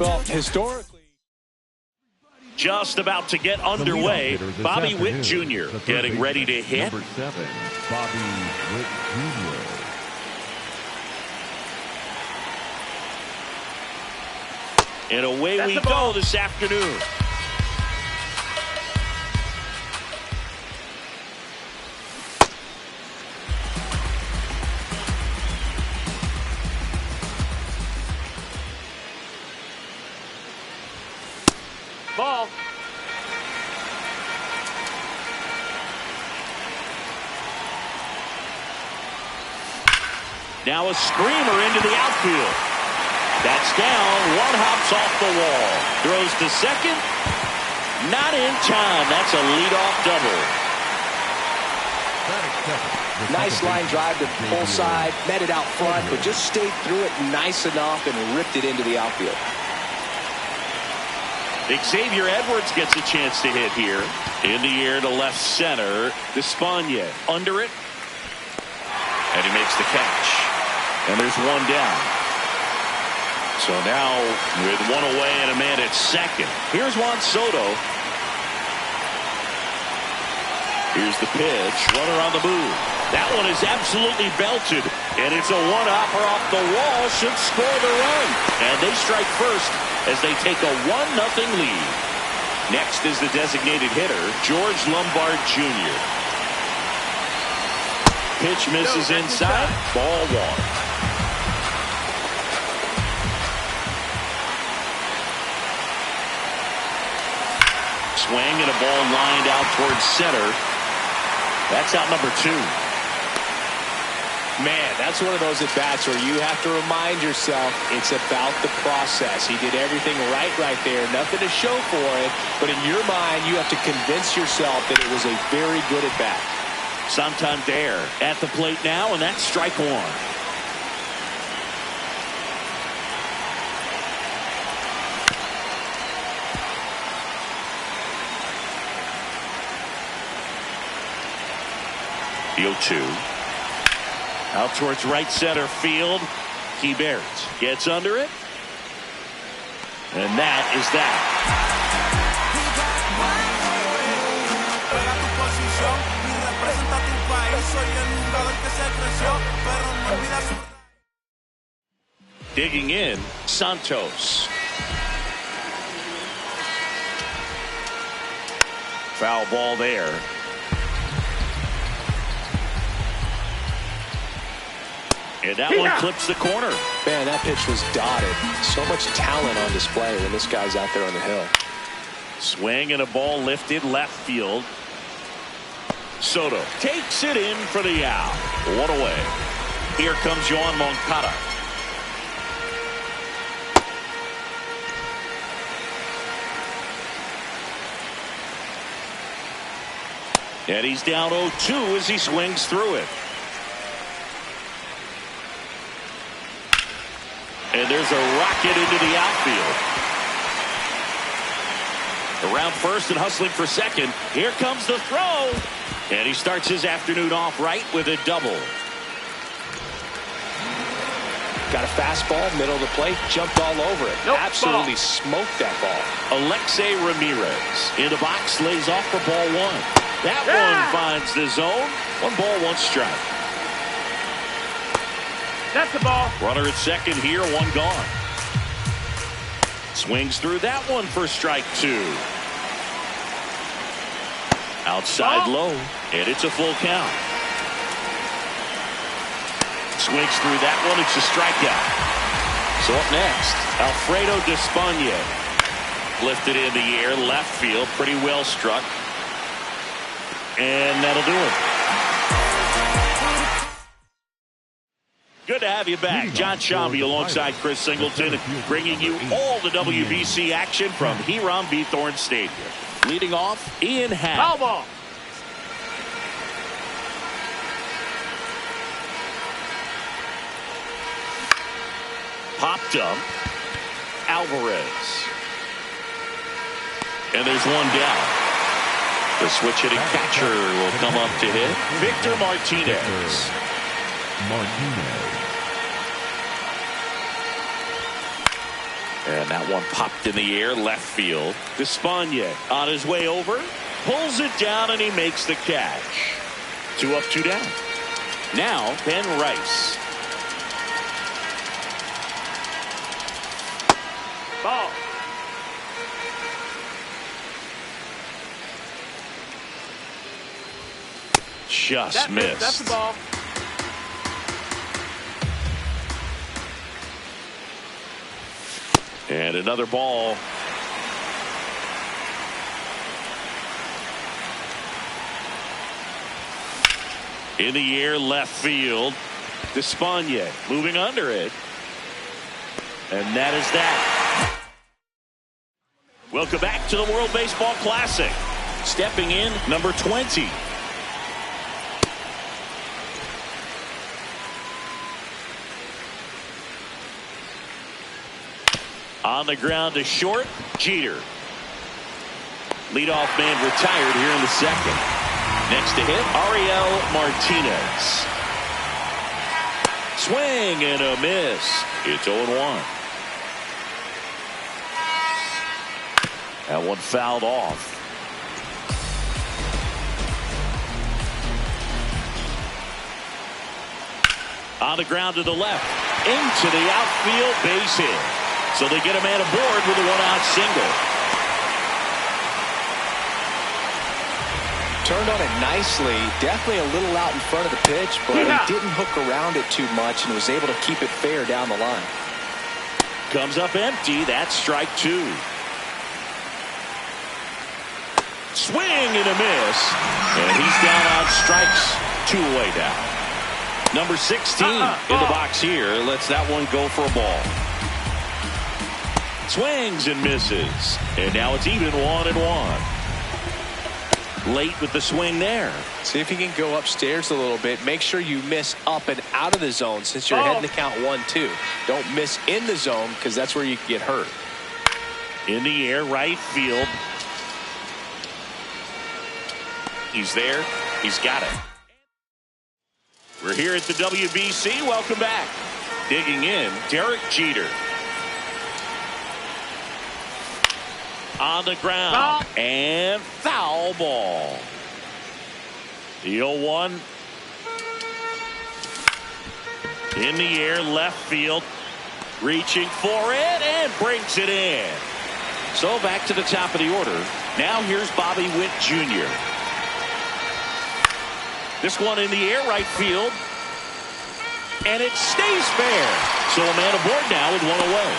Well, historically, just about to get underway. Bobby Witt Jr. getting ready to hit. Number 7, Bobby Witt Jr. And away we go this afternoon. ball. Now a screamer into the outfield. That's down. One hops off the wall. Throws to second. Not in time. That's a leadoff double. Nice line drive to pull side. Met it out front, but just stayed through it nice enough and ripped it into the outfield. Xavier Edwards gets a chance to hit here. In the air to left center. Despaigne under it. And he makes the catch. And there's one down. So now with one away and a man at second. Here's Juan Soto. Here's the pitch. Runner on the move. That one is absolutely belted. And it's a one-hopper off the wall. Should score the run. And they strike first as they take a 1-0 lead. Next is the designated hitter, George Lombard Jr. Pitch misses inside. Ball one. Swing and a ball lined out towards center. That's out number 2. Man, that's one of those at-bats where you have to remind yourself it's about the process. He did everything right there. Nothing to show for it. But in your mind, you have to convince yourself that it was a very good at-bat. Santander at the plate now, and that's strike one. The 0-2. Out towards right center field. Hebert gets under it. And that is that. Digging in, Santos. Foul ball there. And that one clips the corner. Man, that pitch was dotted. So much talent on display when this guy's out there on the hill. Swing and a ball lifted left field. Soto takes it in for the out. One away. Here comes Yoan Moncada. And he's down 0-2 as he swings through it. And there's a rocket into the outfield. Around first and hustling for second. Here comes the throw. And he starts his afternoon off right with a double. Got a fastball, middle of the plate, jumped all over it. Nope, absolutely smoked that ball. Alexei Ramirez in the box, lays off for ball one. That one finds the zone. 1 ball, 1 strike. That's the ball. Runner at second here, 1 gone. Swings through that one for strike 2. Outside low, and it's a full count. Swings through that one, it's a strikeout. So up next, Alfredo Despaigne. Lifted in the air, left field, pretty well struck. And that'll do it. Good to have you back. John Shambi alongside Chris Singleton, bringing you all the WBC action from Hiram B. Thorne Stadium. Leading off, Ian Happ. Foul ball. Popped up. Alvarez. And there's one down. The switch hitting catcher will come up to hit. Victor Martinez. And that one popped in the air, left field. Despaigne on his way over, pulls it down, and he makes the catch. 2 up, 2 down. Now, Ben Rice. Ball. Just missed. That's the ball. And another ball. In the air, left field. Despaigne moving under it. And that is that. Welcome back to the World Baseball Classic. Stepping in, number 20. On the ground to short, Jeter. Leadoff man retired here in the second. Next to hit, Ariel Martinez. Swing and a miss. It's 0-1. That one fouled off. On the ground to the left. Into the outfield, base hit. So they get a man aboard with a 1-out single. Turned on it nicely. Definitely a little out in front of the pitch, but he didn't hook around it too much and was able to keep it fair down the line. Comes up empty. That's strike 2. Swing and a miss. And he's down on strikes. 2 away now. Number 16 in the box here. Lets that one go for a ball. Swings and misses. And now it's even 1-1. Late with the swing there. See if you can go upstairs a little bit. Make sure you miss up and out of the zone since you're heading to count 1-2. Don't miss in the zone because that's where you can get hurt. In the air, right field. He's there. He's got it. We're here at the WBC. Welcome back. Digging in, Derek Jeter. On the ground. And foul ball. The 0-1. In the air, left field. Reaching for it and brings it in. So back to the top of the order. Now here's Bobby Witt Jr. This one in the air, right field. And it stays fair. So a man aboard now with 1 away.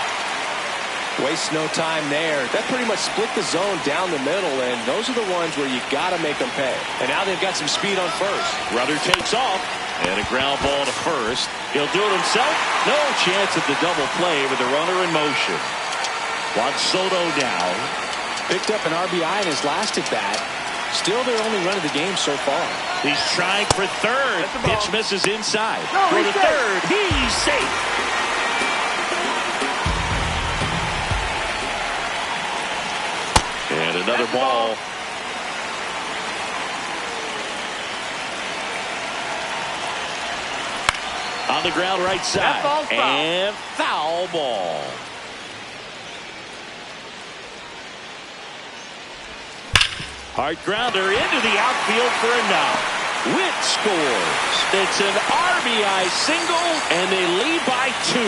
Waste no time there. That pretty much split the zone down the middle, and those are the ones where you got to make them pay. And now they've got some speed on first. Rudder takes off, and a ground ball to first. He'll do it himself. No chance at the double play with the runner in motion. Juan Soto now. Picked up an RBI in his last at bat. Still their only run of the game so far. He's trying for third. Pitch misses inside. For the third. He's safe. And another ball. On the ground right side. And foul ball. Hard grounder into the outfield for a knock. Witt scores. It's an RBI single, and they lead by 2.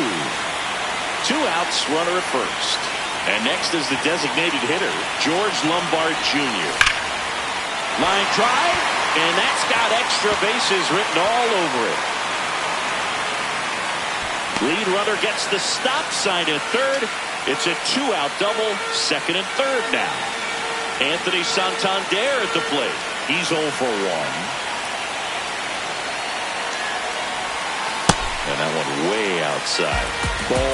2 outs, runner at first. And next is the designated hitter, George Lombard Jr. Line drive, and that's got extra bases written all over it. Lead runner gets the stop sign at third. It's a 2-out double, second and third now. Anthony Santander at the plate. He's 0 for 1. And that one way outside. Ball 1.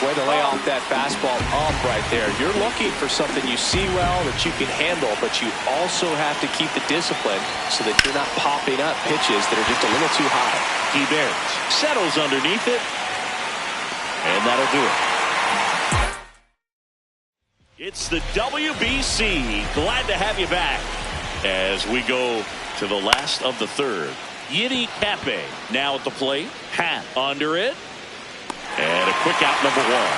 Way to lay off that fastball up right there. You're looking for something you see well that you can handle, but you also have to keep the discipline so that you're not popping up pitches that are just a little too high. He-Bears settles underneath it, and that'll do it. It's the WBC. Glad to have you back as we go to the last of the third. Yiddy Cappe now at the plate. Hat under it. And a quick out, number one.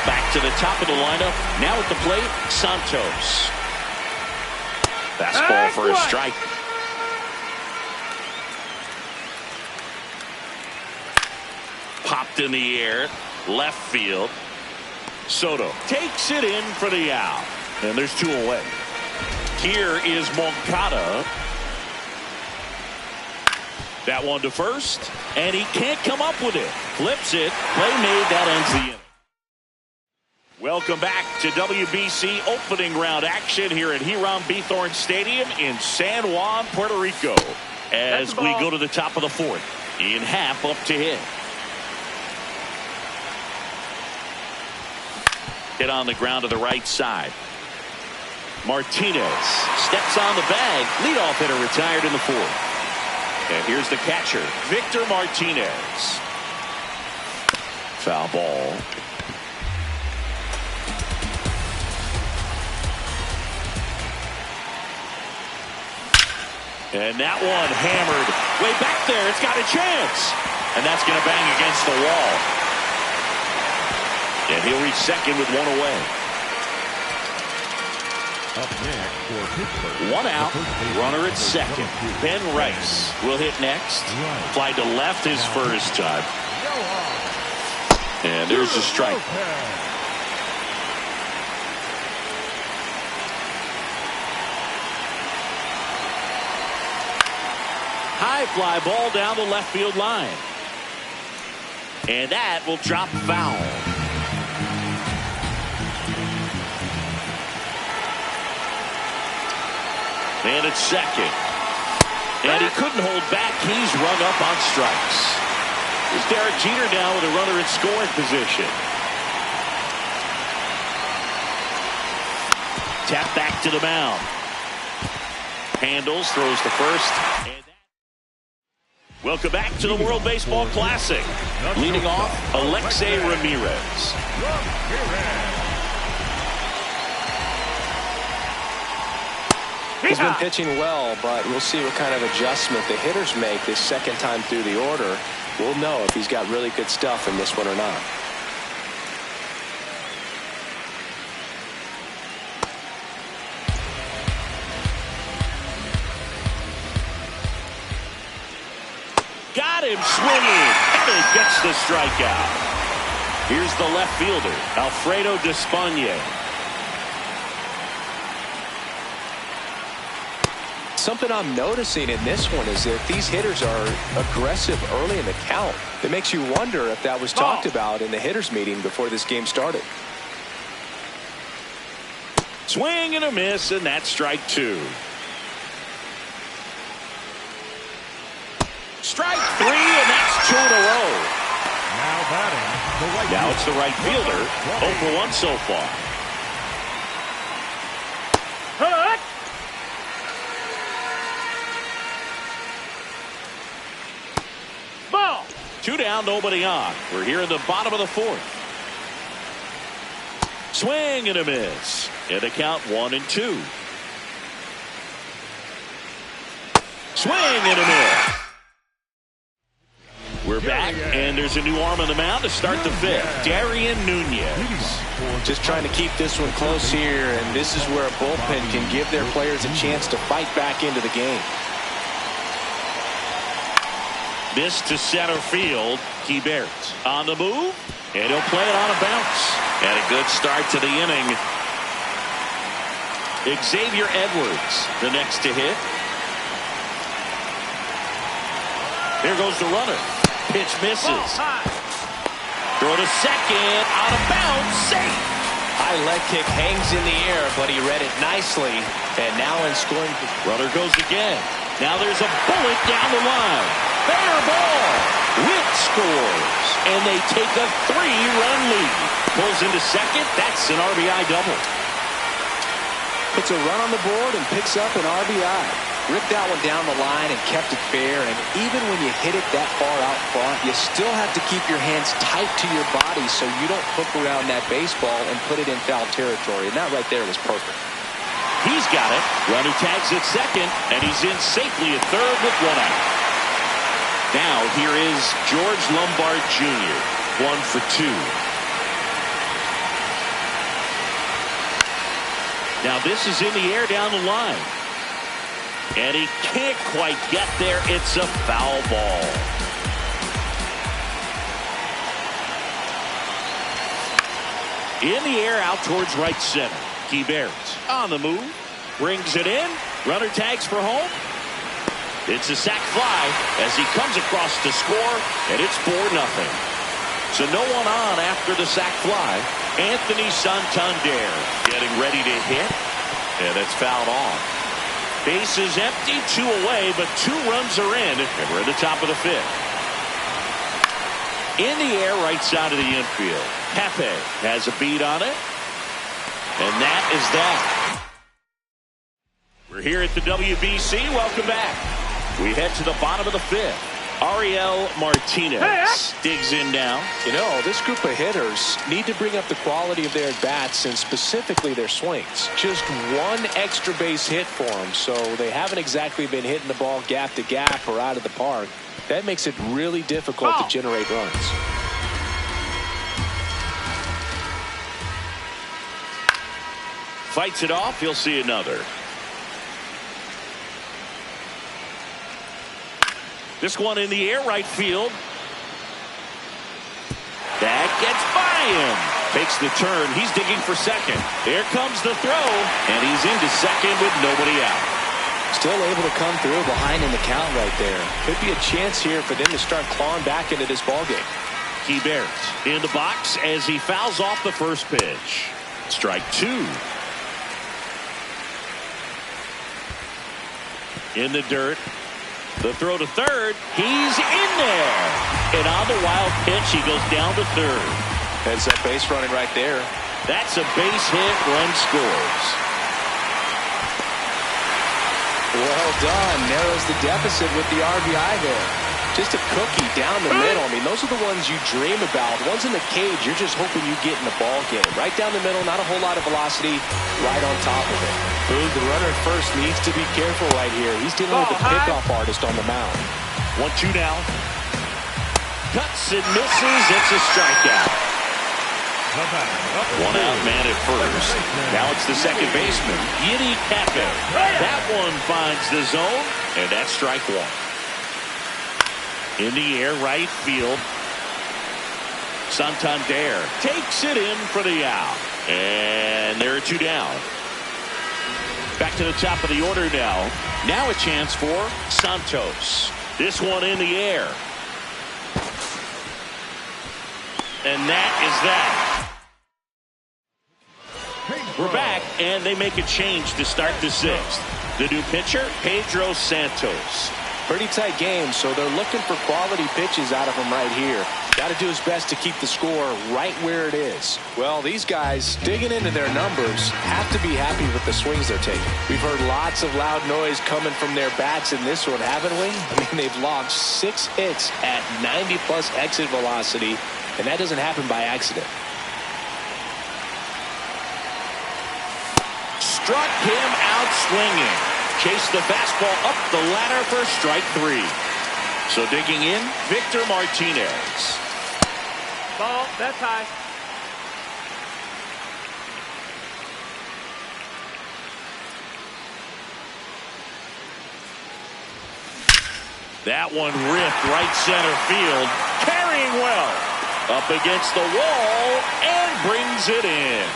Back to the top of the lineup. Now at the plate, Santos. Fastball for a strike. Popped in the air. Left field. Soto takes it in for the out. And there's two away. Here is Moncada. That one to first, and he can't come up with it. Flips it. Play made. That ends the inning. Welcome back to WBC opening round action here at Hiram Bithorn Stadium in San Juan, Puerto Rico. As we go to the top of the fourth. In half up to hit. Hit on the ground to the right side. Martinez steps on the bag. Leadoff hitter retired in the fourth. And here's the catcher, Victor Martinez. Foul ball. And that one hammered way back there. It's got a chance. And that's going to bang against the wall. And he'll reach second with one away. Up next for Pittsburgh. One out, runner at second. Ben Rice will hit next. Fly to left his first time. And there's a strike. High fly ball down the left field line. And that will drop foul. And it's second. And he couldn't hold back. He's rung up on strikes. Here's Derek Jeter now with a runner in scoring position. Tap back to the mound. Handles, throws to first. Welcome back to the World Baseball Classic. Leading off, Alexei Ramirez. He's been pitching well, but we'll see what kind of adjustment the hitters make this second time through the order. We'll know if he's got really good stuff in this one or not. Got him swinging, and he gets the strikeout. Here's the left fielder, Alfredo Despaigne. Something I'm noticing in this one is that these hitters are aggressive early in the count. It makes you wonder if that was talked about in the hitters meeting before this game started. Swing and a miss, and that's strike two. Strike three, and that's two in a row. Now batting the right Now it's the right fielder. 0 for 1 so far. Ball. 2 down, nobody on. We're here in the bottom of the fourth. Swing and a miss. And the count 1-2. Swing and a miss. We're back, and there's a new arm on the mound to start the fifth. Darian Nunez. Just trying to keep this one close here, and this is where a bullpen can give their players a chance to fight back into the game. This to center field. Keibert on the move, and he'll play it on a bounce. And a good start to the inning. Xavier Edwards, the next to hit. Here goes the runner. Pitch misses. Throw to second. Out of bounds. Safe. High leg kick hangs in the air, but he read it nicely. And now in scoring. Runner goes again. Now there's a bullet down the line. Fair ball. Witt scores. And they take a 3-run lead. Pulls into second. That's an RBI double. Puts a run on the board and picks up an RBI. Ripped that one down the line and kept it fair, and even when you hit it that far out front, you still have to keep your hands tight to your body so you don't hook around that baseball and put it in foul territory, and that right there was perfect. He's got it. Runner tags at second, and he's in safely at third with one out. Now here is George Lombard Jr. 1 for 2. Now this is in the air down the line. And he can't quite get there. It's a foul ball. In the air out towards right center. Keibert on the move. Brings it in. Runner tags for home. It's a sac fly as he comes across to score. And it's 4-0. So no one on after the sac fly. Anthony Santander getting ready to hit. And it's fouled off. Base is empty, 2 away, but 2 runs are in, and we're at the top of the 5th. In the air, right side of the infield. Pepe has a beat on it, and that is that. We're here at the WBC. Welcome back. We head to the bottom of the 5th. Ariel Martinez digs in now. You know, this group of hitters need to bring up the quality of their at-bats and specifically their swings. Just one extra base hit for them, so they haven't exactly been hitting the ball gap to gap or out of the park. That makes it really difficult to generate runs. Fights it off. He'll see another. This one in the air, right field. That gets by him. Takes the turn. He's digging for second. There comes the throw, and he's into second with nobody out. Still able to come through behind in the count right there. Could be a chance here for them to start clawing back into this ballgame. Keibert in the box as he fouls off the first pitch. Strike 2. In the dirt. The throw to third. He's in there. And on the wild pitch, he goes down to third. Heads up base running right there. That's a base hit. Run scores. Well done. Narrows the deficit with the RBI there. Just a cookie down the middle. I mean, those are the ones you dream about. The ones in the cage, you're just hoping you get in the ball game. Right down the middle, not a whole lot of velocity, right on top of it. Boog, the runner at first needs to be careful right here. He's dealing with a pickoff artist on the mound. 1-2 now. Cuts and misses. It's a strikeout. One out, man at first. Now it's the second baseman, Yiddy Pepe. That one finds the zone, and that's strike 1. In the air, right field. Santander takes it in for the out. And there are 2 down. Back to the top of the order now. Now a chance for Santos. This one in the air. And that is that. We're back, and they make a change to start the 6th. The new pitcher, Pedro Santos. Pretty tight game, so they're looking for quality pitches out of him right here. Got to do his best to keep the score right where it is. Well, these guys, digging into their numbers, have to be happy with the swings they're taking. We've heard lots of loud noise coming from their bats in this one, haven't we? I mean, they've logged 6 hits at 90-plus exit velocity, and that doesn't happen by accident. Struck him out swinging. Chased the fastball up the ladder for strike 3. So digging in, Victor Martinez. Ball, that's high. That one ripped right center field. Carrying well. Up against the wall and brings it in.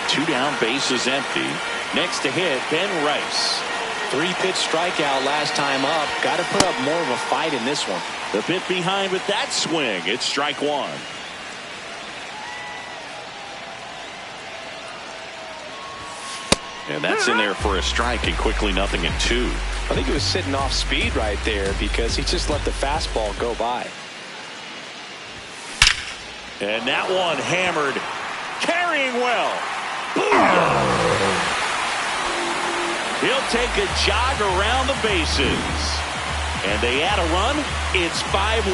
2 down, base is empty. Next to hit, Ben Rice. 3-pitch strikeout last time up. Got to put up more of a fight in this one. The bit behind with that swing. It's strike 1. And that's in there for a strike, and quickly 0-2. I think he was sitting off speed right there because he just let the fastball go by. And that one hammered. Carrying well. Boom! He'll take a jog around the bases. And they add a run. It's 5-1.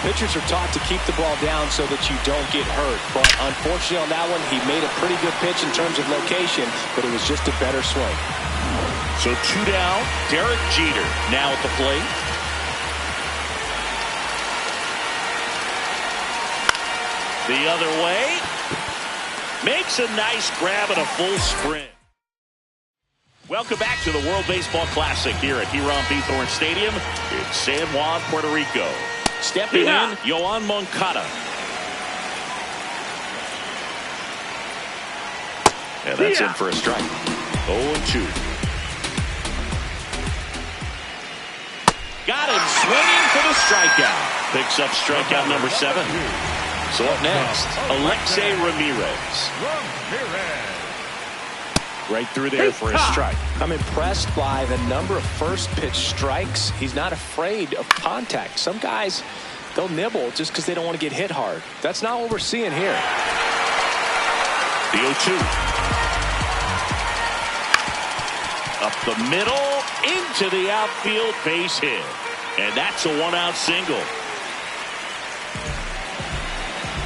Pitchers are taught to keep the ball down so that you don't get hurt. But unfortunately on that one, he made a pretty good pitch in terms of location, but it was just a better swing. So 2 down. Derek Jeter now at the plate. The other way. Makes a nice grab and a full sprint. Welcome back to the World Baseball Classic here at Hiram Bithorn Stadium in San Juan, Puerto Rico. Stepping in, Yoan Moncada. And that's in for a strike. 0-2. Got him swinging for the strikeout. Picks up strikeout number 7. So up next, Alexei Ramirez. Right through there for a strike. I'm impressed by the number of first pitch strikes. He's not afraid of contact. Some guys, they'll nibble just because they don't want to get hit hard. That's not what we're seeing here. The 0-2. Up the middle, into the outfield, base hit. And that's a 1-out single.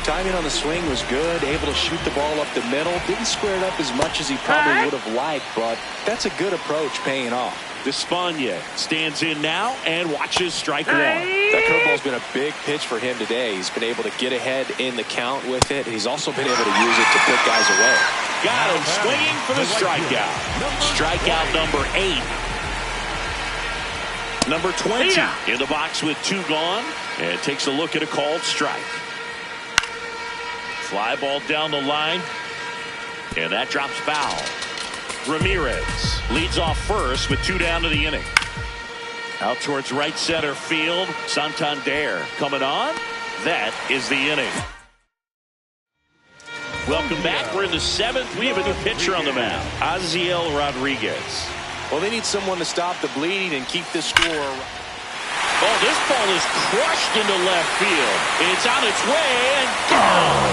Timing on the swing was good, able to shoot the ball up the middle. Didn't square it up as much as he probably would have liked, but that's a good approach paying off. Despaigne stands in now and watches strike 1. That curveball's been a big pitch for him today. He's been able to get ahead in the count with it. He's also been able to use it to put guys away. Got him swinging for the strikeout. Strikeout number 8. Number 20 in the box with 2 gone, and takes a look at a called strike. Fly ball down the line, and that drops foul. Ramirez leads off first with 2 down to the inning. Out towards right center field, Santander coming on. That is the inning. Welcome back. We're in the 7th. We have a new pitcher on the mound, Aziel Rodriguez. Well, they need someone to stop the bleeding and keep this score. Oh, this ball is crushed into left field. It's on its way and gone.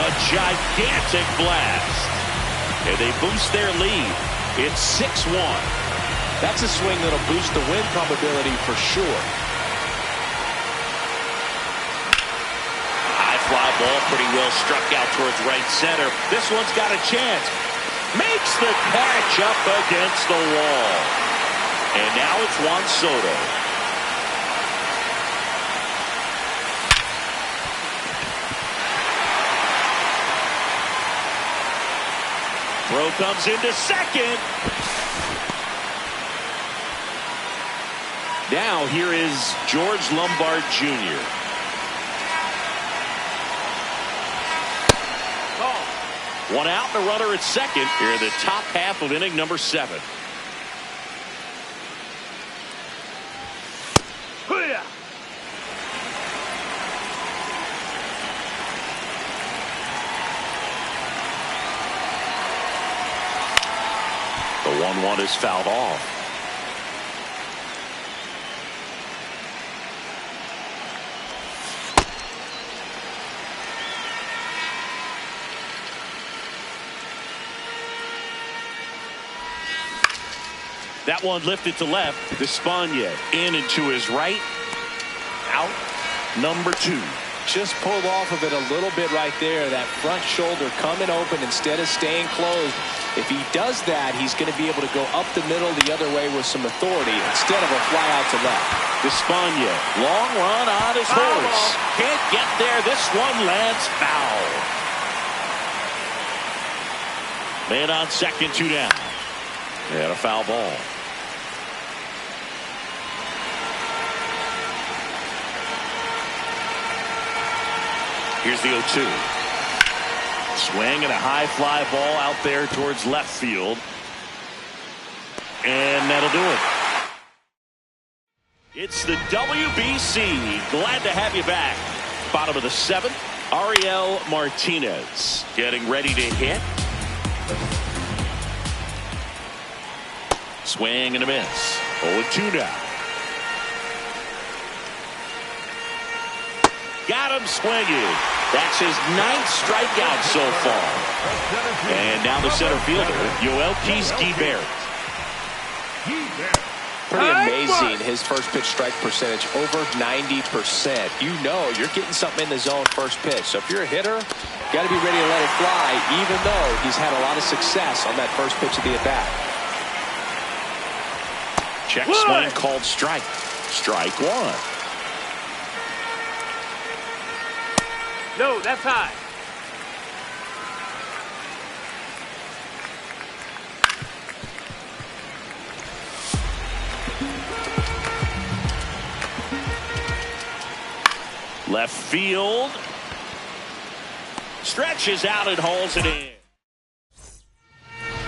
A gigantic blast. And they boost their lead. It's 6-1. That's a swing that'll boost the win probability for sure. High fly ball, pretty well struck out towards right center. This one's got a chance. Makes the catch up against the wall. And now it's Juan Soto. Throw comes into second. Now here is George Lombard Jr. One out and a runner at second here in the top half of inning number 7. The 1-1 is fouled off. That one lifted to left. Despaigne in and to his right. Out number 2. Just pulled off of it a little bit right there. That front shoulder coming open instead of staying closed. If he does that, he's going to be able to go up the middle the other way with some authority instead of a fly out to left. Despaigne, long run on his horse. Can't get there. This one lands foul. Man on second, 2 down. And a foul ball. Here's the 0-2. Swing and a high fly ball out there towards left field. And that'll do it. It's the WBC. Glad to have you back. Bottom of the 7th. Ariel Martinez getting ready to hit. Swing and a miss. 0-2 now. Got him swinging. That's his 9th strikeout so far. And now the center fielder, Yoelkis Guibert. Pretty amazing, his first pitch strike percentage, over 90%. You know you're getting something in the zone first pitch. So if you're a hitter, you got to be ready to let it fly, even though he's had a lot of success on that first pitch of the at-bat. Check swing called strike. Strike 1. No, that's high. Left field. Stretches out and hauls it in.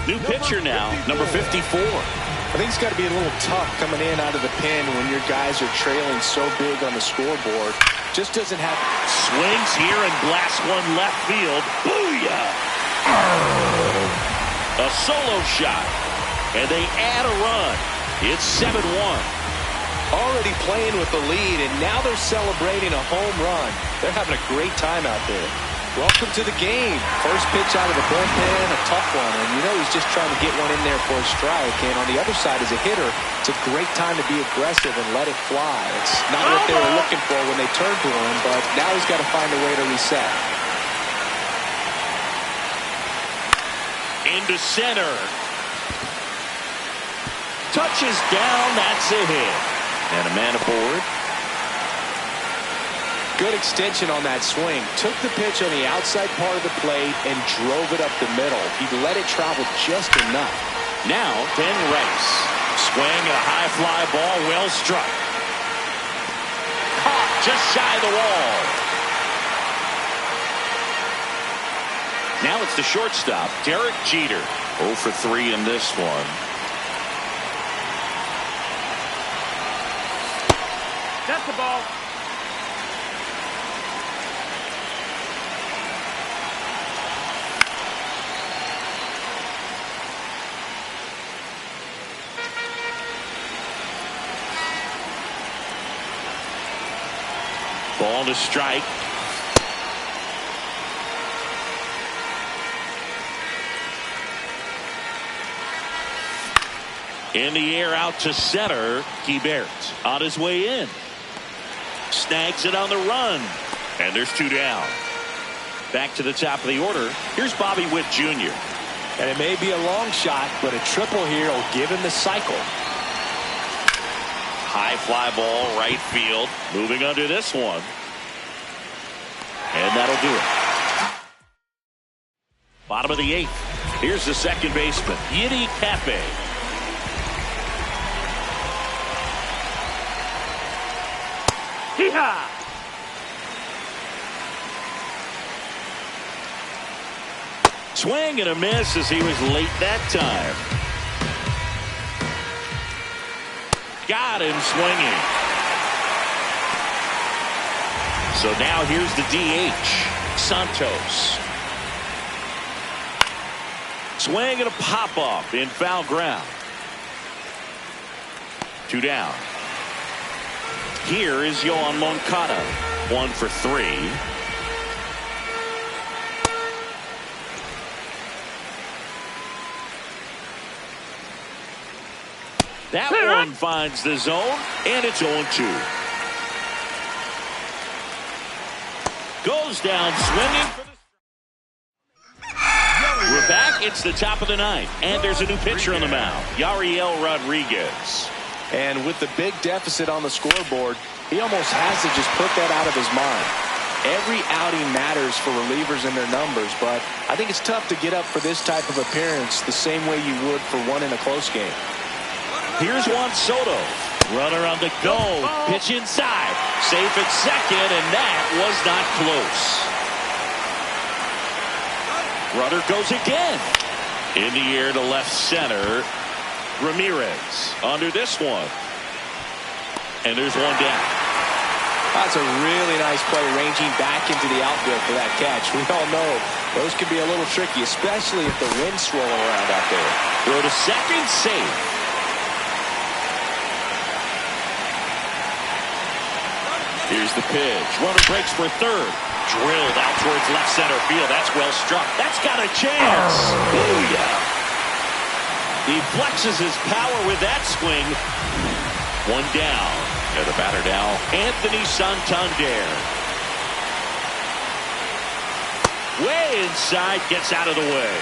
New pitcher now, number 54. I think it's got to be a little tough coming in out of the pen when your guys are trailing so big on the scoreboard. Just doesn't have. Swings here and blasts one left field. Booyah! A solo shot. And they add a run. It's 7-1. Already playing with the lead, and now they're celebrating a home run. They're having a great time out there. Welcome to the game. First pitch out of the bullpen, a tough one. And you know he's just trying to get one in there for a strike. And on the other side, as a hitter, it's a great time to be aggressive and let it fly. It's not what they were looking for when they turned to him, but now he's got to find a way to reset. Into center. Touches down, that's a hit. And a man aboard. Good extension on that swing. Took the pitch on the outside part of the plate and drove it up the middle. He let it travel just enough. Now, Ben Rice. Swing at a high fly ball, well struck. Caught just shy of the wall. Now it's the shortstop, Derek Jeter. 0 for 3 in this one. That's the ball. Ball to strike. In the air out to center. Guibert on his way in. Snags it on the run. And there's 2 down. Back to the top of the order. Here's Bobby Witt Jr. And it may be a long shot, but a triple here will give him the cycle. High fly ball, right field. Moving under this one. And that'll do it. Bottom of the 8th. Here's the second baseman, Yiddy Cafe. Hee-haw! Swing and a miss as he was late that time. Got him swinging. So now here's the DH, Santos. Swing and a pop-off in foul ground. 2 down. Here is Yoan Moncada. 1 for 3. That one finds the zone, and it's 0-2. Goes down swinging for the... We're back. It's the top of the 9th, and there's a new pitcher on the mound, Yariel Rodriguez. And with the big deficit on the scoreboard, he almost has to just put that out of his mind. Every outing matters for relievers and their numbers, but I think it's tough to get up for this type of appearance the same way you would for one in a close game. Here's Juan Soto. Runner on the go. Pitch inside. Safe at second, and that was not close. Runner goes again. In the air to left center. Ramirez under this one. And there's 1 down. That's a really nice play, ranging back into the outfield for that catch. We all know those can be a little tricky, especially if the wind's swirling around out there. Throw to second, safe. Here's the pitch. Runner breaks for third. Drilled out towards left center field. That's well struck. That's got a chance. Booyah. He flexes his power with that swing. 1 down. And the batter now, Anthony Santander. Way inside, gets out of the way.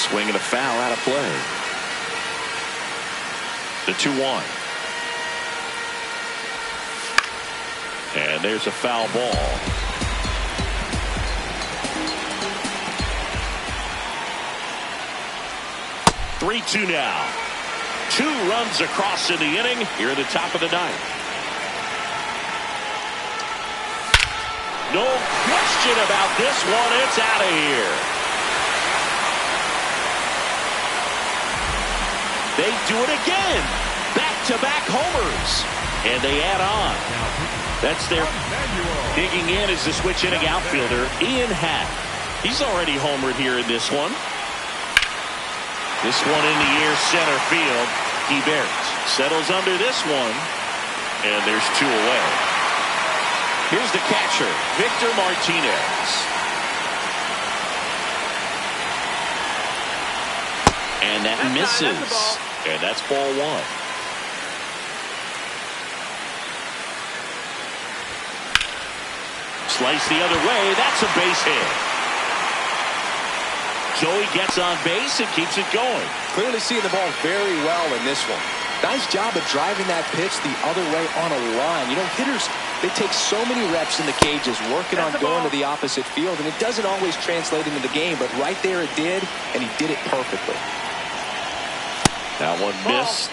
Swing and a foul out of play. The 2-1. And there's a foul ball. Three-2 now. 2 runs across in the inning here at the top of the ninth. No question about this one. It's out of here. They do it again. Back-to-back homers. And they add on. That's their digging in is the switch inning outfielder, Ian Happ. He's already homered here in this one. This one in the air center field. Hebert settles under this one. And there's 2 away. Here's the catcher, Victor Martinez. And that misses. And that's ball 1. Slice the other way. That's a base hit. Joey gets on base and keeps it going. Clearly seeing the ball very well in this one. Nice job of driving that pitch the other way on a line. You know, hitters, they take so many reps in the cages working on going to the opposite field, and it doesn't always translate into the game, but right there it did, and he did it perfectly. That one missed.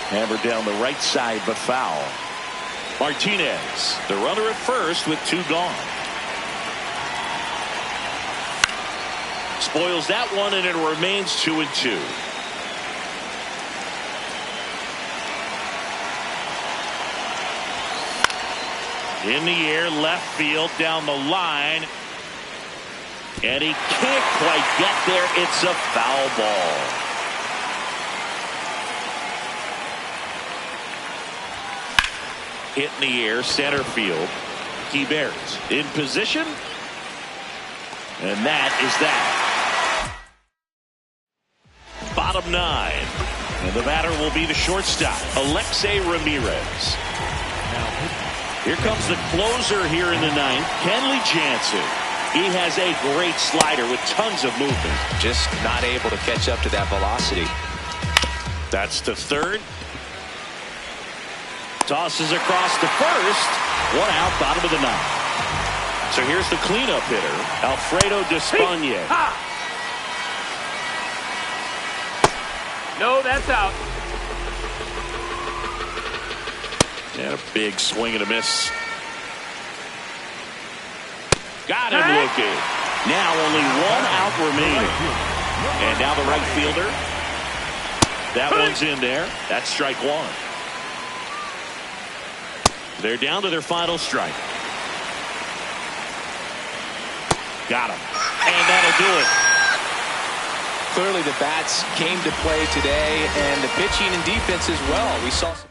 Hammered down the right side, but foul. Martinez, the runner at first with 2 gone. Spoils that one, and it remains 2-2. In the air, left field, down the line. And he can't quite get there. It's a foul ball. Hit in the air, center field. Hebert in position. And that is that. Bottom 9. And the batter will be the shortstop, Alexei Ramirez. Here comes the closer here in the ninth, Kenley Jansen. He has a great slider with tons of movement. Just not able to catch up to that velocity. That's the third. Tosses across to first. 1 out, bottom of the ninth. So here's the cleanup hitter, Alfredo Despaigne. No, that's out. And a big swing and a miss. Got him looking. Now only 1 out remaining. And now the right fielder. That one's in there. That's strike 1. They're down to their final strike. Got him. And that'll do it. Clearly the bats came to play today, and the pitching and defense as well. We saw some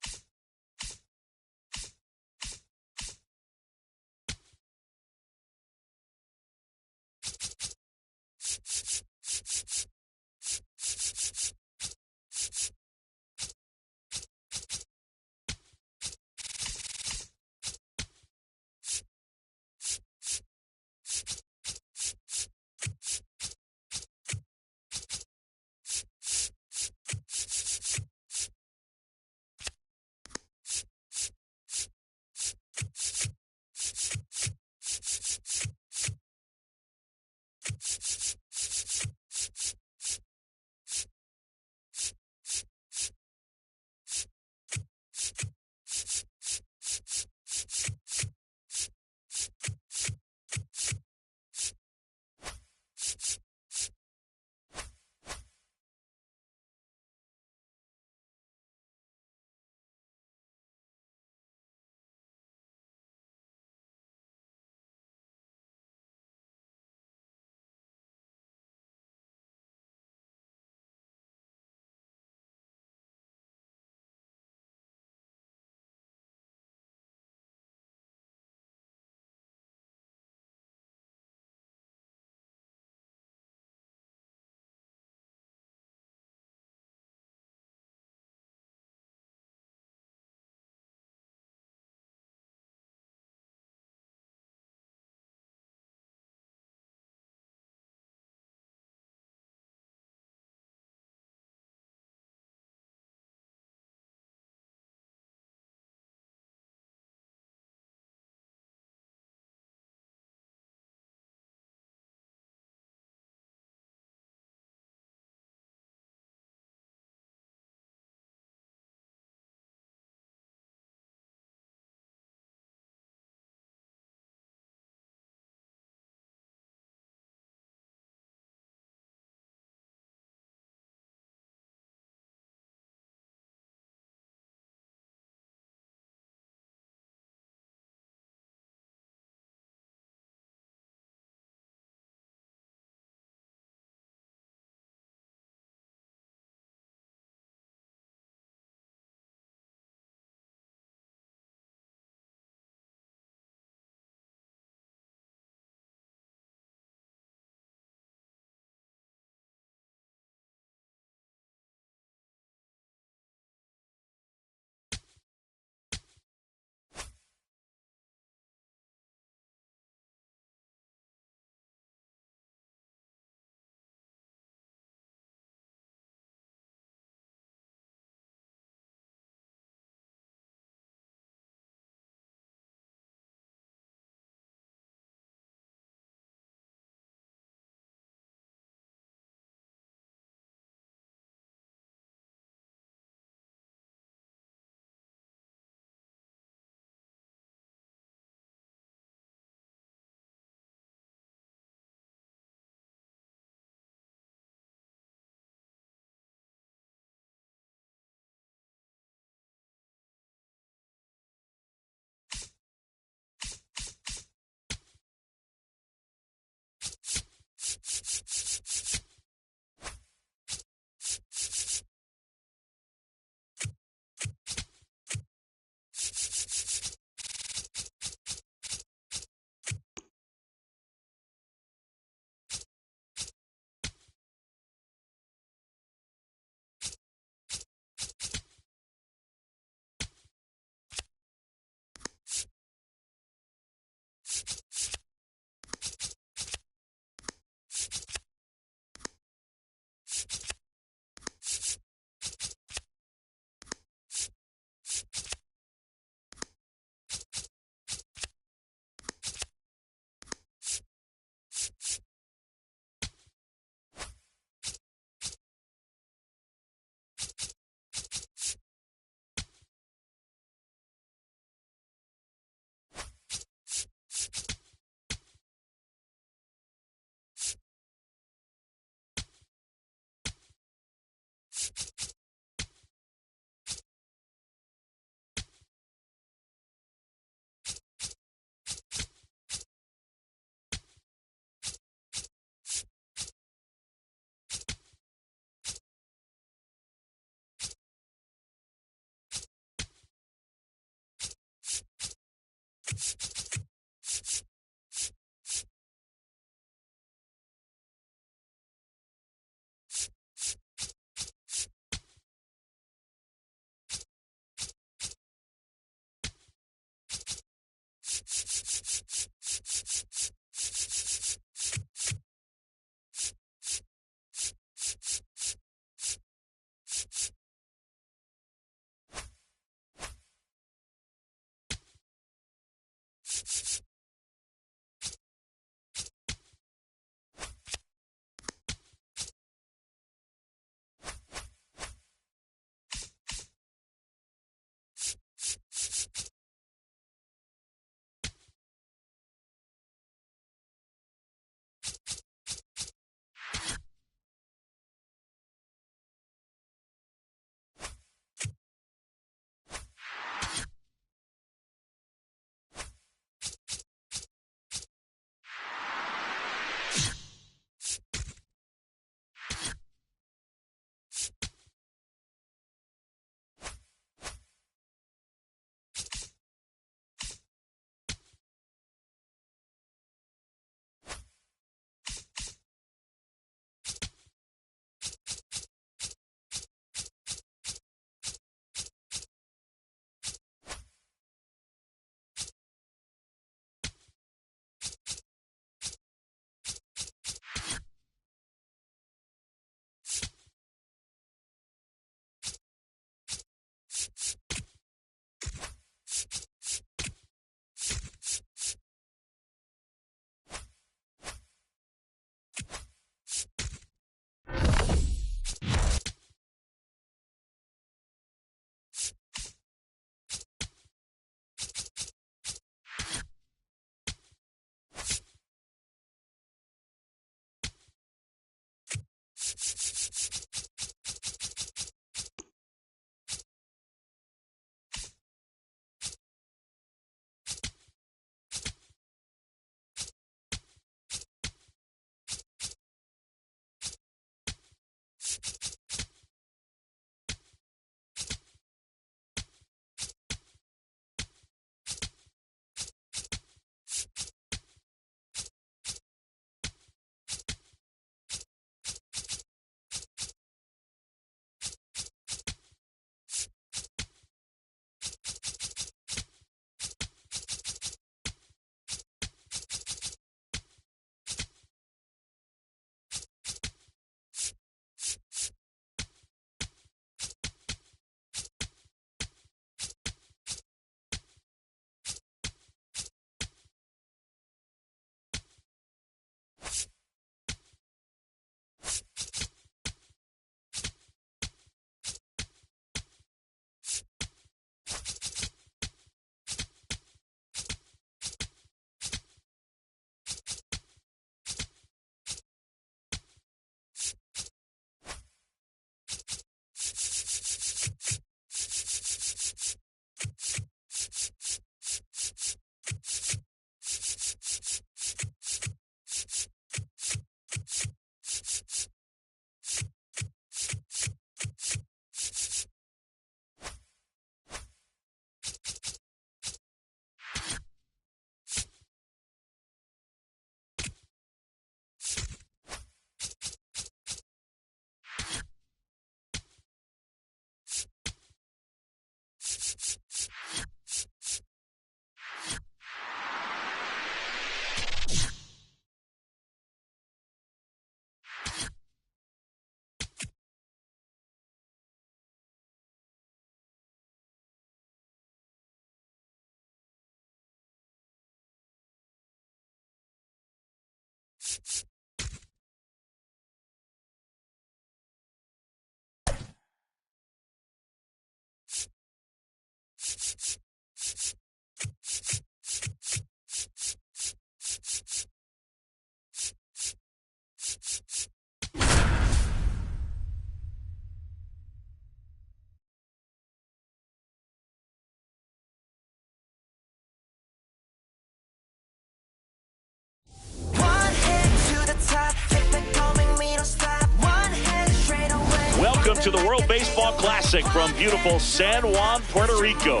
to the World Baseball Classic from beautiful San Juan, Puerto Rico.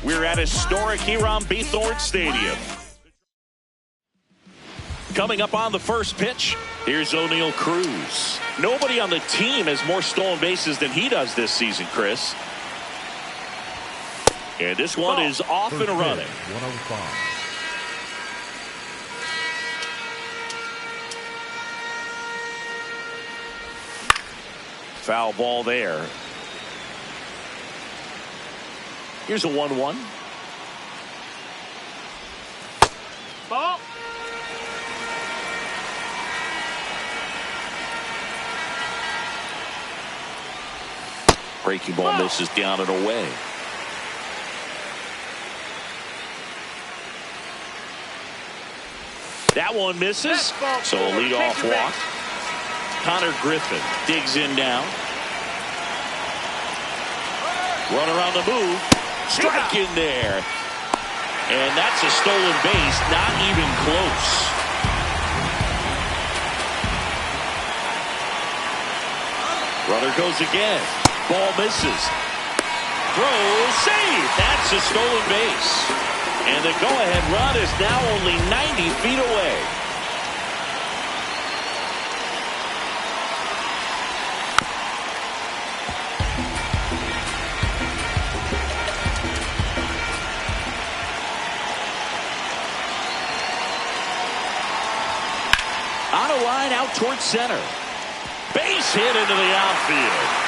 We're at historic Hiram B. Thorne Stadium. Coming up on the first pitch, here's O'Neill Cruz. Nobody on the team has more stolen bases than he does this season, Chris. And this one is off and running. 105. Foul ball there. Here's a 1-1. Ball. Breaking ball misses down and away. That one misses. So a leadoff walk. Connor Griffin digs in now. Runner on the move. Strike in there. And that's a stolen base. Not even close. Runner goes again. Ball misses. Throw, save. That's a stolen base. And the go-ahead run is now only 90 feet away. On a line out towards center. Base hit into the outfield.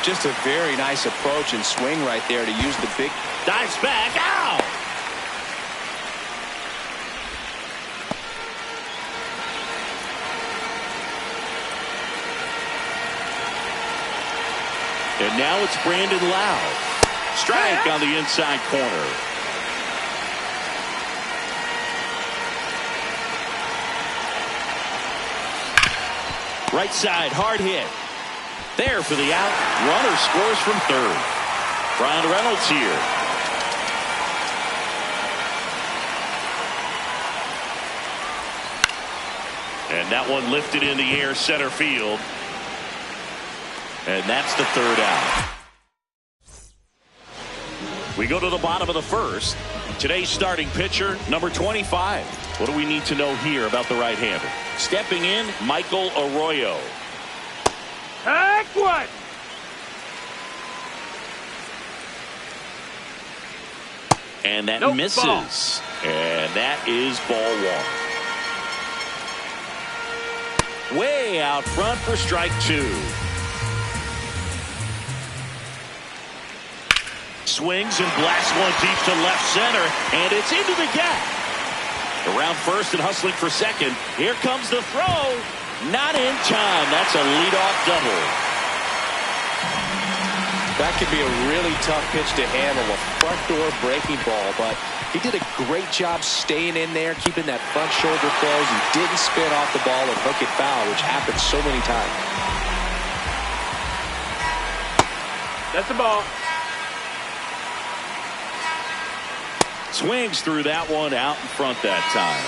Just a very nice approach and swing right there to use the big. Dives back out. And now it's Brandon Lowe. Strike on the inside corner. Right side, hard hit. There for the out. Runner scores from third. Brian Reynolds here. And that one lifted in the air center field. And that's the third out. We go to the bottom of the first. Today's starting pitcher, number 25. What do we need to know here about the right-hander? Stepping in, Michael Arroyo. Heck what? And that Nope, misses. ball. And that is ball one. Way out front for strike two. Swings and blasts one deep to left center. And it's into the gap. Around first and hustling for second. Here comes the throw. Not in time. That's a leadoff double. That could be a really tough pitch to handle, a front door breaking ball, but he did a great job staying in there, keeping that front shoulder closed, and didn't spin off the ball and hook it foul, which happens so many times. That's the ball. Swings through that one out in front that time.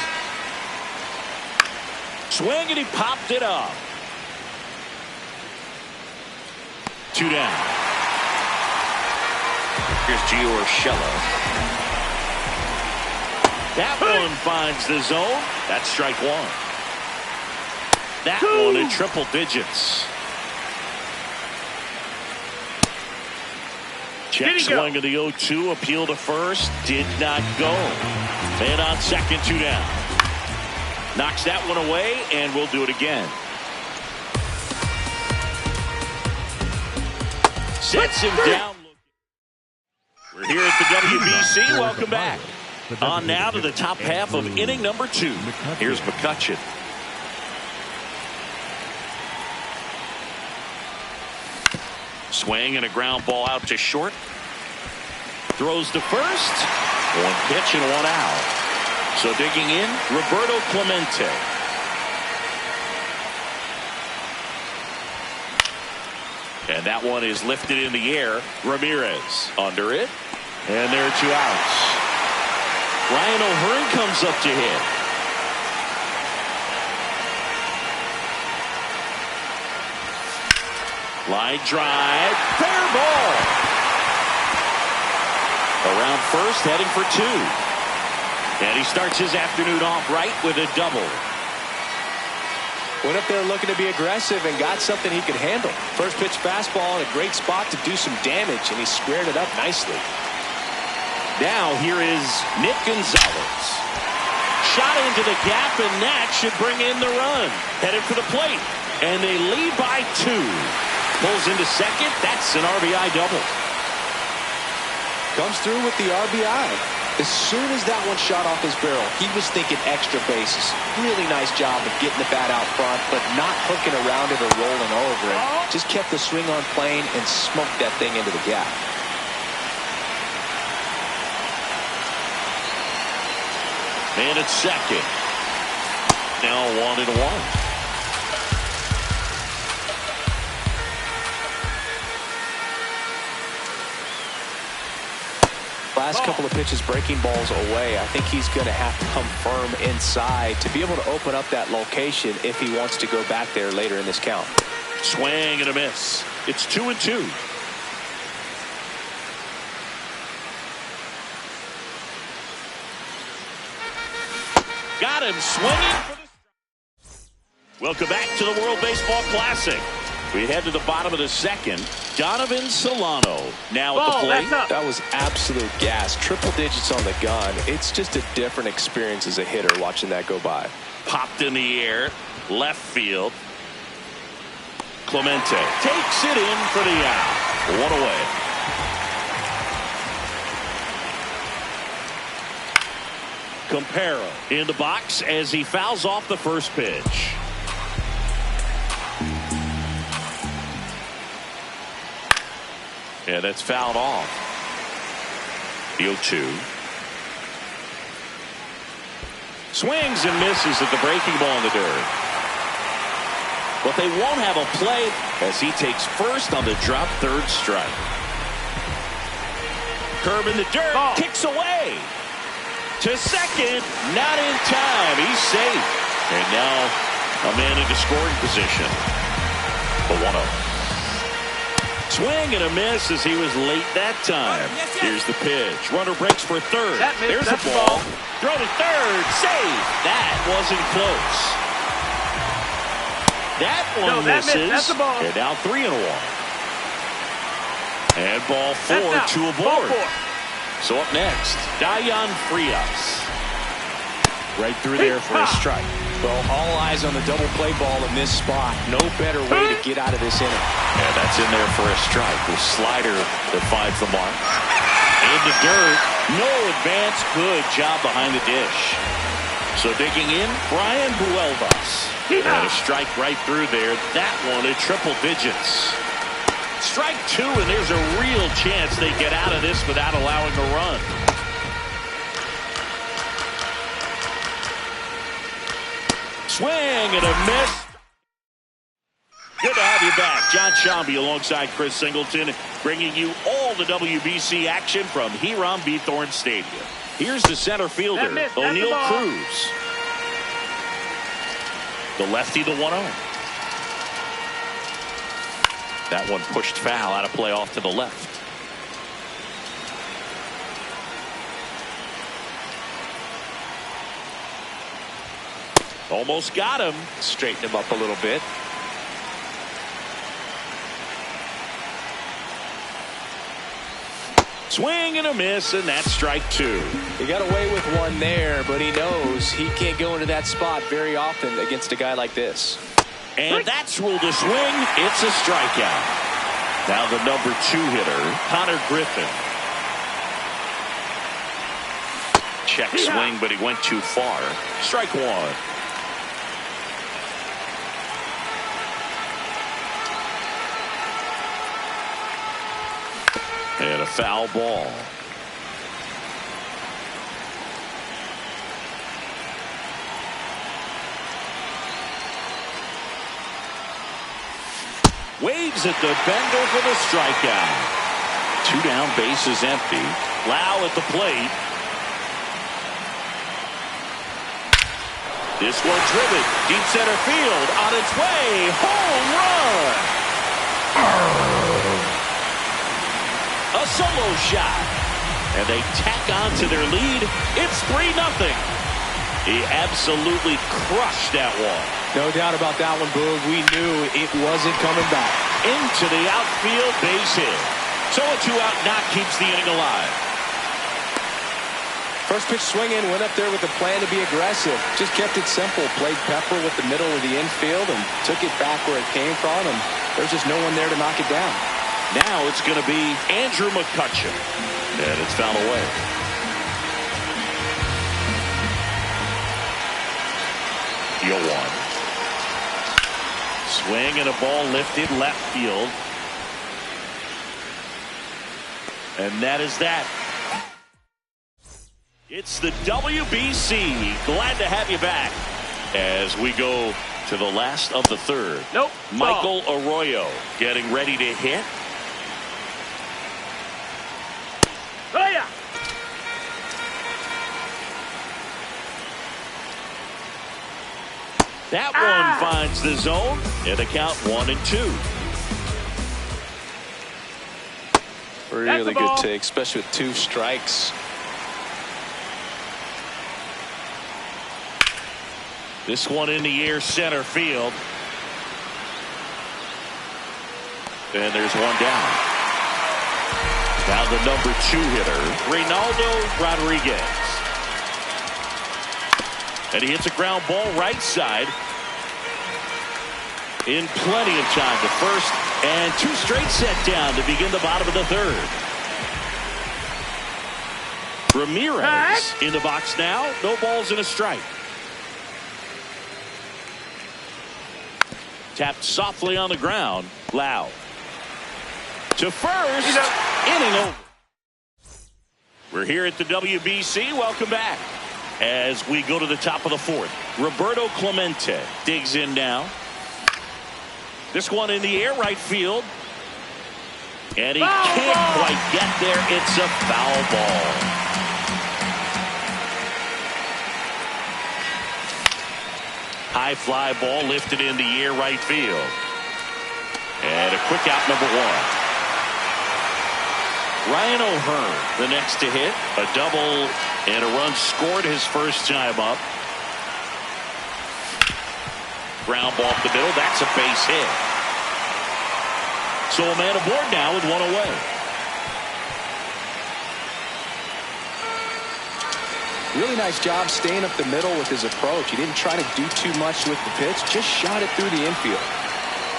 Swing and he popped it up. 2 down. Here's Gio Urshela. That one finds the zone. That's strike one. That one in triple digits. Check swing of the 0-2. Appeal to first. Did not go. Man on second. 2 down. Knocks that one away, and we'll do it again. Sets him down. We're here at the WBC. Welcome back. On now to the top half of inning number 2. Here's McCutchen. Swing and a ground ball out to short. Throws to first. One pitch and one out. So digging in, Roberto Clemente. And that one is lifted in the air. Ramirez under it. And there are 2 outs. Ryan O'Hearn comes up to hit. Line drive. Fair ball. Around first, heading for 2. And he starts his afternoon off right with a double. Went up there looking to be aggressive and got something he could handle. First pitch fastball in a great spot to do some damage, and he squared it up nicely. Now here is Nick Gonzalez. Shot into the gap, and that should bring in the run. Headed for the plate, and they lead by 2. Pulls into second. That's an RBI double. Comes through with the RBI. As soon as that one shot off his barrel, he was thinking extra bases. Really nice job of getting the bat out front, but not hooking around it or rolling over it. Just kept the swing on plane and smoked that thing into the gap. Man at second. Now 1-1. Last couple of pitches breaking balls away. I think he's going to have to come firm inside to be able to open up that location if he wants to go back there later in this count. Swing and a miss. It's 2-2. Got him swinging for the... Welcome back to the World Baseball Classic. We head to the bottom of the second. Donovan Solano now at the plate. That was absolute gas. Triple digits on the gun. It's just a different experience as a hitter watching that go by. Popped in the air. Left field. Clemente takes it in for the out. 1 away. Campero in the box as he fouls off the first pitch. Yeah, that's fouled off. The 0-2. Swings and misses at the breaking ball in the dirt. But they won't have a play as he takes first on the drop third strike. Curve in the dirt. Ball. Kicks away. To second. Not in time. He's safe. And now a man into scoring position. The 1-0. Swing and a miss as he was late that time. Here's the pitch. Runner breaks for third. There's the ball. Throw to third. Save. That wasn't close. That one misses. That's the ball. And now 3-1. And ball 4 to a board. So up next, Dayan Frias. Right through there for a strike. Well, all eyes on the double play ball in this spot. No better way to get out of this inning. And that's in there for a strike. The slider that finds the mark. In the dirt. No advance. Good job behind the dish. So digging in, Brian Buelvas. And a strike right through there. That one at triple digits. Strike 2, and there's a real chance they get out of this without allowing a run. Swing and a miss. Good to have you back. John Shambi alongside Chris Singleton, bringing you all the WBC action from Hiram B. Thorne Stadium. Here's the center fielder, O'Neal Cruz. The lefty, the 1-0. That one pushed foul out of play off to the left. Almost got him. Straighten him up a little bit. Swing and a miss, and that's strike 2. He got away with one there, but he knows he can't go into that spot very often against a guy like this. And that's ruled a swing. It's a strikeout. Now the number 2 hitter, Connor Griffin. Check swing, but he went too far. Strike 1. And a foul ball. Waves at the bender for the strikeout. 2 down, bases empty. Lau at the plate. This one driven deep center field on its way. Home run. A solo shot. And they tack on to their lead. It's 3-0. He absolutely crushed that one. No doubt about that one, Boog. We knew it wasn't coming back. Into the outfield, base hit. So a 2-out knock keeps the inning alive. First pitch swinging, went up there with a plan to be aggressive. Just kept it simple. Played pepper with the middle of the infield and took it back where it came from. And there's just no one there to knock it down. Now it's going to be Andrew McCutchen. And it's fouled away. Deal one. Swing and a ball lifted left field. And that is that. It's the WBC. Glad to have you back as we go to the last of the third. Nope. Michael Arroyo getting ready to hit. Oh, yeah. That one finds the zone. And the count 1-2. Really good take, especially with 2 strikes. This one in the air, center field. And there's one down. Now the number 2 hitter, Reynaldo Rodriguez. And he hits a ground ball right side. In plenty of time to first. And 2 straight set down to begin the bottom of the third. Ramirez in the box now. No balls and a strike. Tapped softly on the ground. Lau. To first. Inning over. We're here at the WBC. Welcome back. As we go to the top of the fourth. Roberto Clemente digs in now. This one in the air, right field. And he can't quite get there. It's a foul ball. High fly ball lifted in the air, right field. And a quick out, number 1. Ryan O'Hearn, the next to hit. A double and a run scored his first time up. Ground ball up the middle. That's a base hit. So a man aboard now with 1 away. Really nice job staying up the middle with his approach. He didn't try to do too much with the pitch. Just shot it through the infield.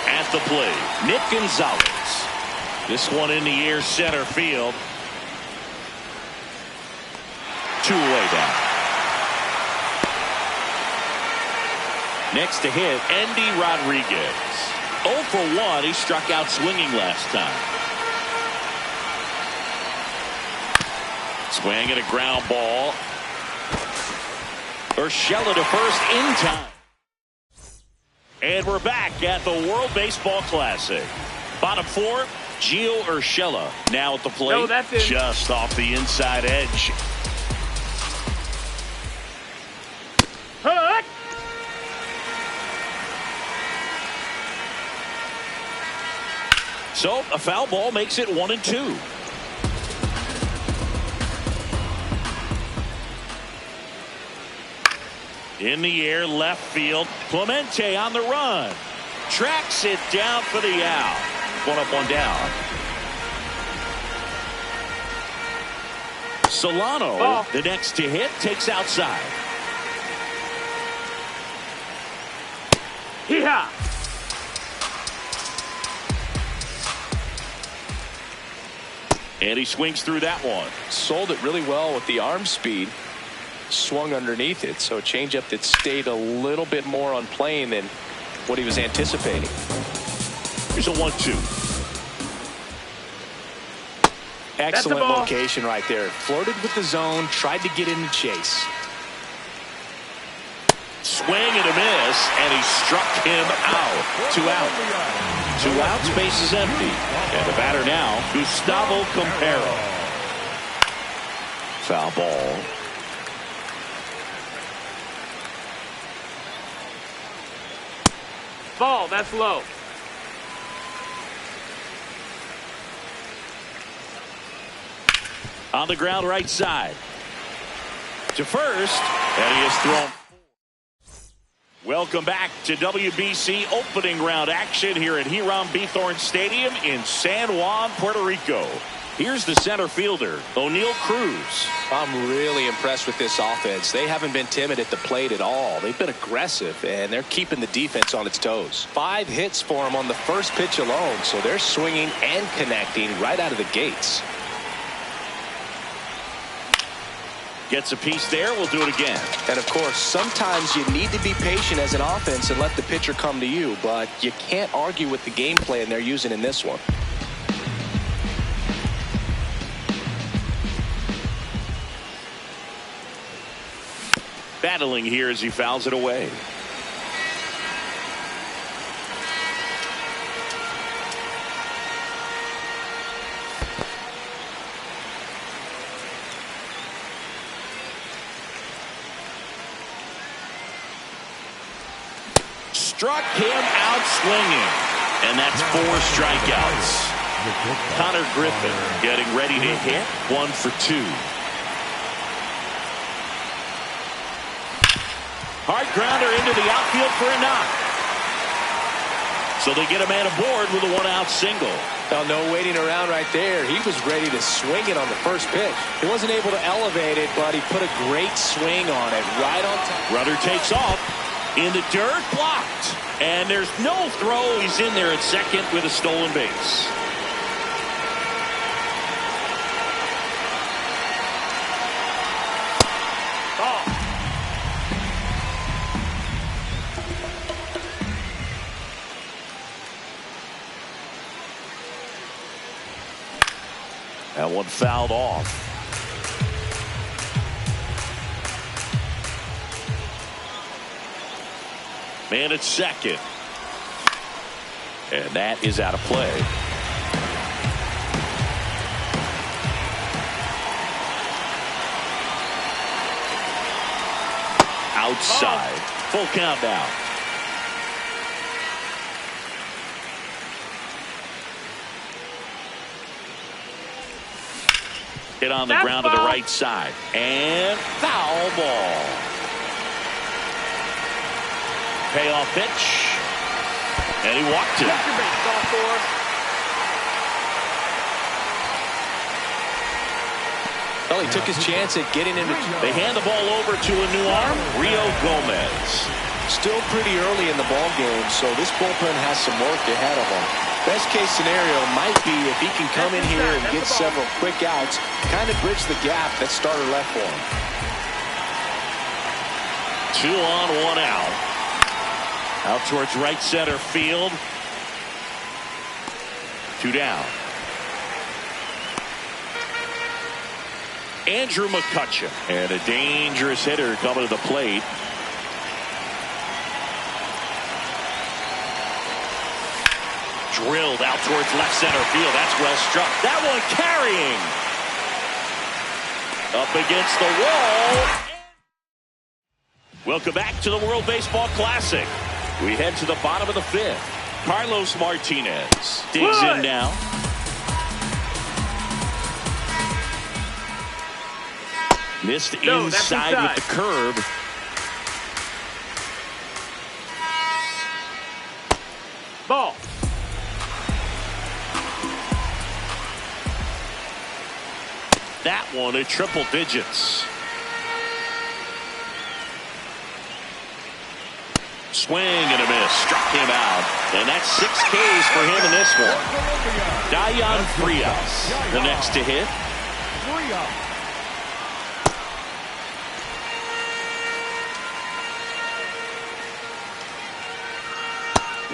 At the plate, Nick Gonzalez. This one in the air, center field. 2 away down. Next to hit, Endy Rodriguez. 0 for 1. He struck out swinging last time. Swing and a ground ball. Urshela to first in time. And we're back at the World Baseball Classic. Bottom 4, Gio Urshela now at the plate. No, that's it. Just off the inside edge. Hook. So a foul ball makes it 1-2. In the air, left field. Clemente on the run. Tracks it down for the out. 1 up, 1 down. Solano, the next to hit, takes outside. Yeah. And he swings through that one. Sold it really well with the arm speed. Swung underneath it, so a changeup that stayed a little bit more on plane than what he was anticipating. Here's a 1-2. Excellent location right there. Flirted with the zone, tried to get in the chase. Swing and a miss, and he struck him out. 2 out. 2 outs, base is empty. And the batter now, Gustavo Campero. Foul ball. Ball, that's low. On the ground right side. To first. And he is thrown. Welcome back to WBC opening round action here at Hiram Bithorn Stadium in San Juan, Puerto Rico. Here's the center fielder, O'Neal Cruz. I'm really impressed with this offense. They haven't been timid at the plate at all. They've been aggressive, and they're keeping the defense on its toes. 5 hits for them on the first pitch alone, so they're swinging and connecting right out of the gates. Gets a piece there. We'll do it again. And, of course, sometimes you need to be patient as an offense and let the pitcher come to you, but you can't argue with the game plan they're using in this one. Battling here as he fouls it away. Struck him out swinging. And that's 4 strikeouts. Connor Griffin getting ready to hit. 1 for 2. Hard grounder into the outfield for a knock. So they get a man aboard with a 1-out single. Well, no waiting around right there. He was ready to swing it on the first pitch. He wasn't able to elevate it, but he put a great swing on it right on top. Runner takes off. In the dirt, blocked. And there's no throw. He's in there at second with a stolen base. That one fouled off. Man at second. And that is out of play. Outside. Full count now. Hit on the ground to the right side. And foul ball. Payoff pitch. And he walked it. Well, he took his chance at getting into. They hand the ball over to a new arm, Rio Gomez. Still pretty early in the ball game, so this bullpen has some work ahead of them. Best case scenario might be if he can come in here and get several quick outs, kind of bridge the gap that starter left for him. 2 on, 1 out. Out towards right center field. 2 down. Andrew McCutcheon. And a dangerous hitter coming to the plate. Drilled out towards left center field. That's well struck. That one carrying. Up against the wall. Welcome back to the World Baseball Classic. We head to the bottom of the 5th. Carlos Martinez digs in now. Missed inside with the curve. Ball. That one at triple digits. Swing and a miss. Struck him out. And that's 6 Ks for him in this one. Dayan Frias, the next to hit.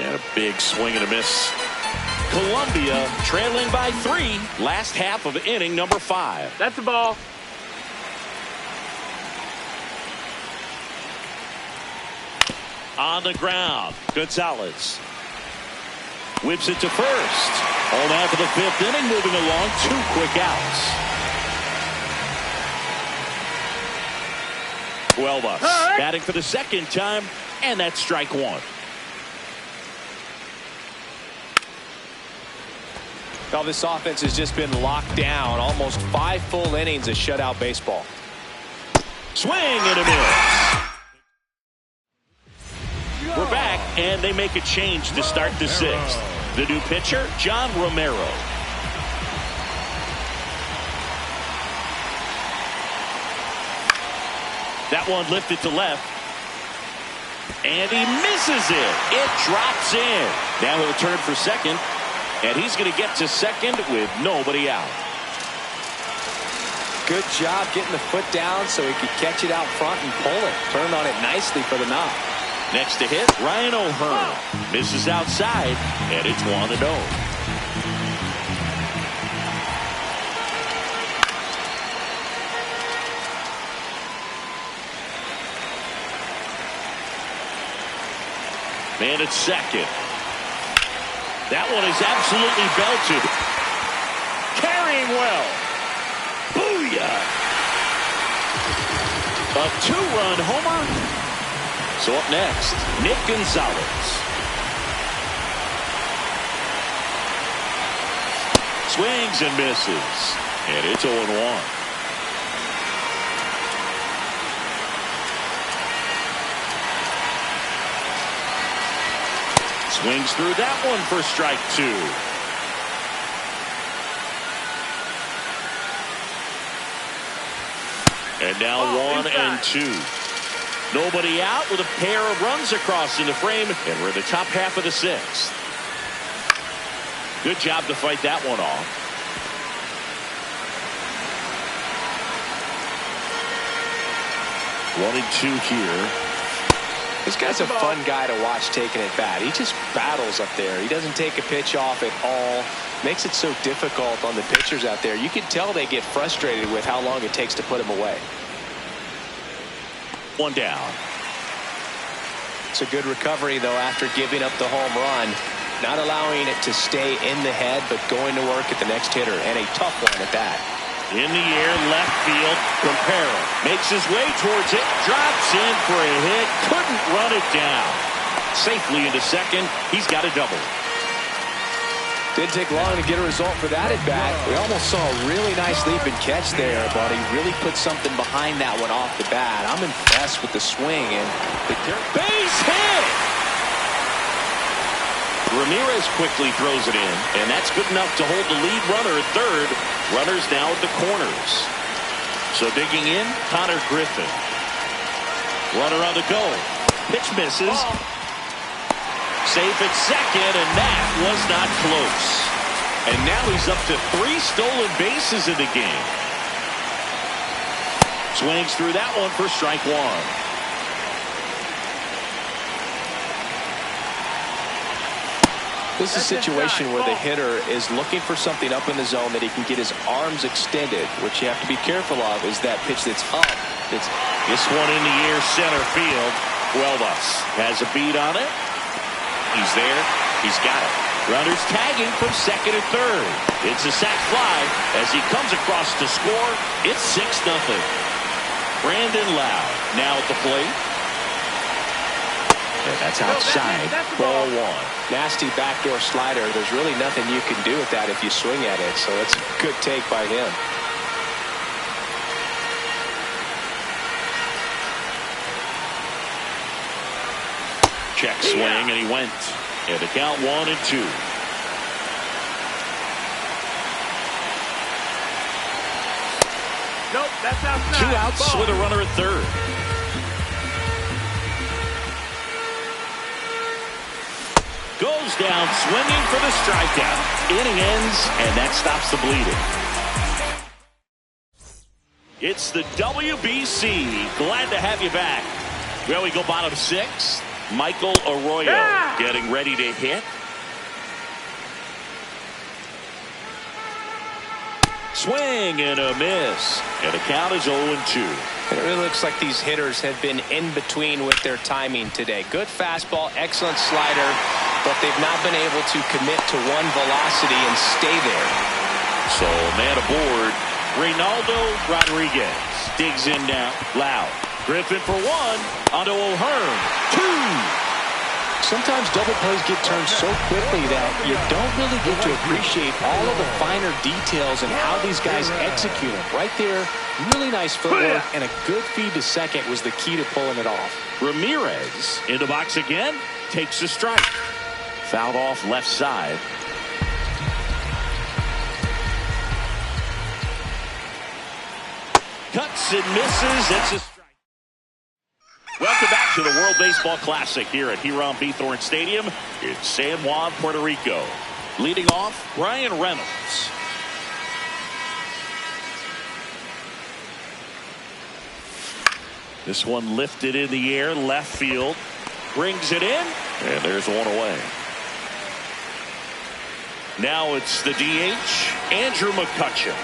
And a big swing and a miss. Columbia trailing by 3. Last half of inning number 5. That's a ball. On the ground, Gonzalez whips it to first. All down to the 5th inning, moving along. 2 quick outs. 12 us batting for the second time, and that's strike 1. Well, this offense has just been locked down. Almost 5 full innings of shutout baseball. Swing and a miss. We're back, and they make a change to start the 6th. The new pitcher, John Romero. That one lifted to left. And he misses it. It drops in. Now he'll turn for second. And he's going to get to second with nobody out. Good job getting the foot down so he could catch it out front and pull it. Turned on it nicely for the knock. Next to hit, Ryan O'Hearn. Misses outside, and it's 1-0. Man at second. That one is absolutely belted. Carrying well. Booyah! A 2-run homer. So up next, Nick Gonzalez. Swings and misses. And it's 0-1. Swings through that one for strike 2. And now 1-2. Nobody out with a pair of runs across in the frame, and we're in the top half of the 6th. Good job to fight that one off. One and two here. This guy's a fun guy to watch taking it bat. He just battles up there. He doesn't take a pitch off at all. Makes it so difficult on the pitchers out there. You can tell they get frustrated with how long it takes to put him away. One down. It's a good recovery, though, after giving up the home run. Not allowing it to stay in the head, but going to work at the next hitter. And a tough one at that. In the air, left field. Campera makes his way towards it. Drops in for a hit. Couldn't run it down. Safely into second. He's got a double. Didn't take long to get a result for that at bat. We almost saw a really nice leap and catch there, but he really put something behind that one off the bat. I'm impressed with the swing and the base hit. Ramirez quickly throws it in, and that's good enough to hold the lead runner at third. Runners now at the corners. So digging in, Connor Griffin. Runner on the go. Pitch misses. Safe at second, and that was not close. And now he's up to 3 stolen bases in the game. Swings through that one for strike one. This is a situation where the hitter is looking for something up in the zone that he can get his arms extended. What you have to be careful of is that pitch that's up. This one in the air, center field. Huelvas has a beat on it. He's there. He's got it. Runners tagging from second and third. It's a sac fly as he comes across to score. It's 6-0. Brandon Lowe now at the plate. And that's outside. Ball one. Nasty backdoor slider. There's really nothing you can do with that if you swing at it. So it's a good take by him. Check swing, and he went. And the count 1-2. Nope, that's outside. 2 outs with a runner at third. Goes down swinging for the strikeout. Inning ends, and that stops the bleeding. It's the WBC. Glad to have you back. Well, we go bottom 6. Michael Arroyo getting ready to hit. Swing and a miss. And the count is 0-2. It really looks like these hitters have been in between with their timing today. Good fastball, excellent slider, but they've not been able to commit to one velocity and stay there. So man aboard, Reynaldo Rodriguez digs in now. Loud. Griffin for one, onto O'Hearn. 2. sometimes double plays get turned so quickly that you don't really get to appreciate all of the finer details and how these guys execute them. Right there, really nice footwork, and a good feed to second was the key to pulling it off. Ramirez in the box again, takes a strike. Fouled off left side. Cuts and misses. It's a strike. Welcome back to the World Baseball Classic here at Hiram B. Thorne Stadium in San Juan, Puerto Rico. Leading off, Brian Reynolds. This one lifted in the air, left field. Brings it in, and there's one away. Now it's the DH, Andrew McCutchen.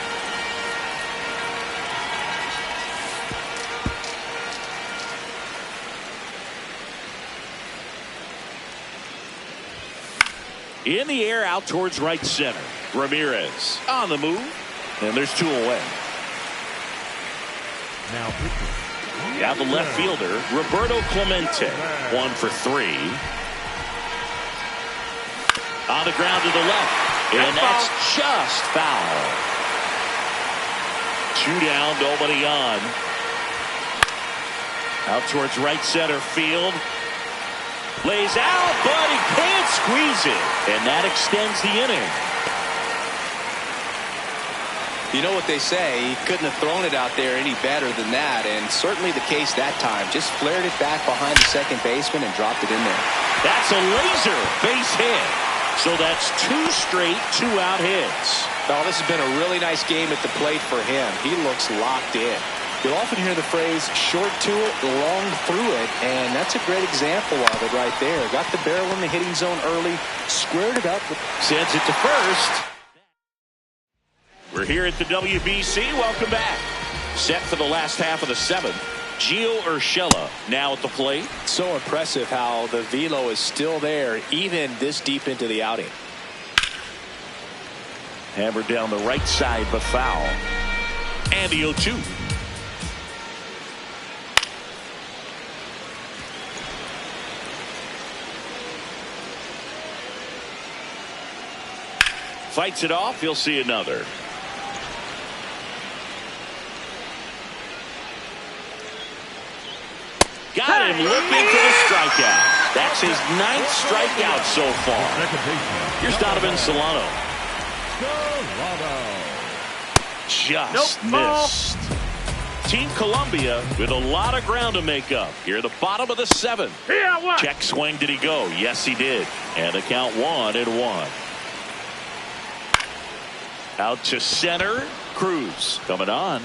In the air, out towards right center. Ramirez on the move, and there's two away. Now pitching. Now the left fielder, Roberto Clemente, 1 for 3. On the ground to the left, and that's just foul. 2 down, nobody on. Out towards right center field. Lays out, but he can't squeeze it. And that extends the inning. You know what they say, he couldn't have thrown it out there any better than that, and certainly the case that time. Just flared it back behind the second baseman and dropped it in there. That's a laser base hit. So that's 2 straight 2-out hits. Oh, this has been a really nice game at the plate for him. He looks locked in. You'll often hear the phrase, short to it, long through it, and that's a great example of it right there. Got the barrel in the hitting zone early, squared it up. Sends it to first. We're here at the WBC. Welcome back. Set for the last half of the 7th. Gio Urshela now at the plate. So impressive how the velo is still there, even this deep into the outing. Hammered down the right side, but foul. And the 0-2. Fights it off. You'll see another. Got him looking for the strikeout. That's his 9th strikeout so far. Here's Donovan Solano. Just missed. Team Columbia with a lot of ground to make up. Here at the bottom of the 7th. Check swing. Did he go? Yes, he did. And the count 1-1. Out to center. Cruz coming on.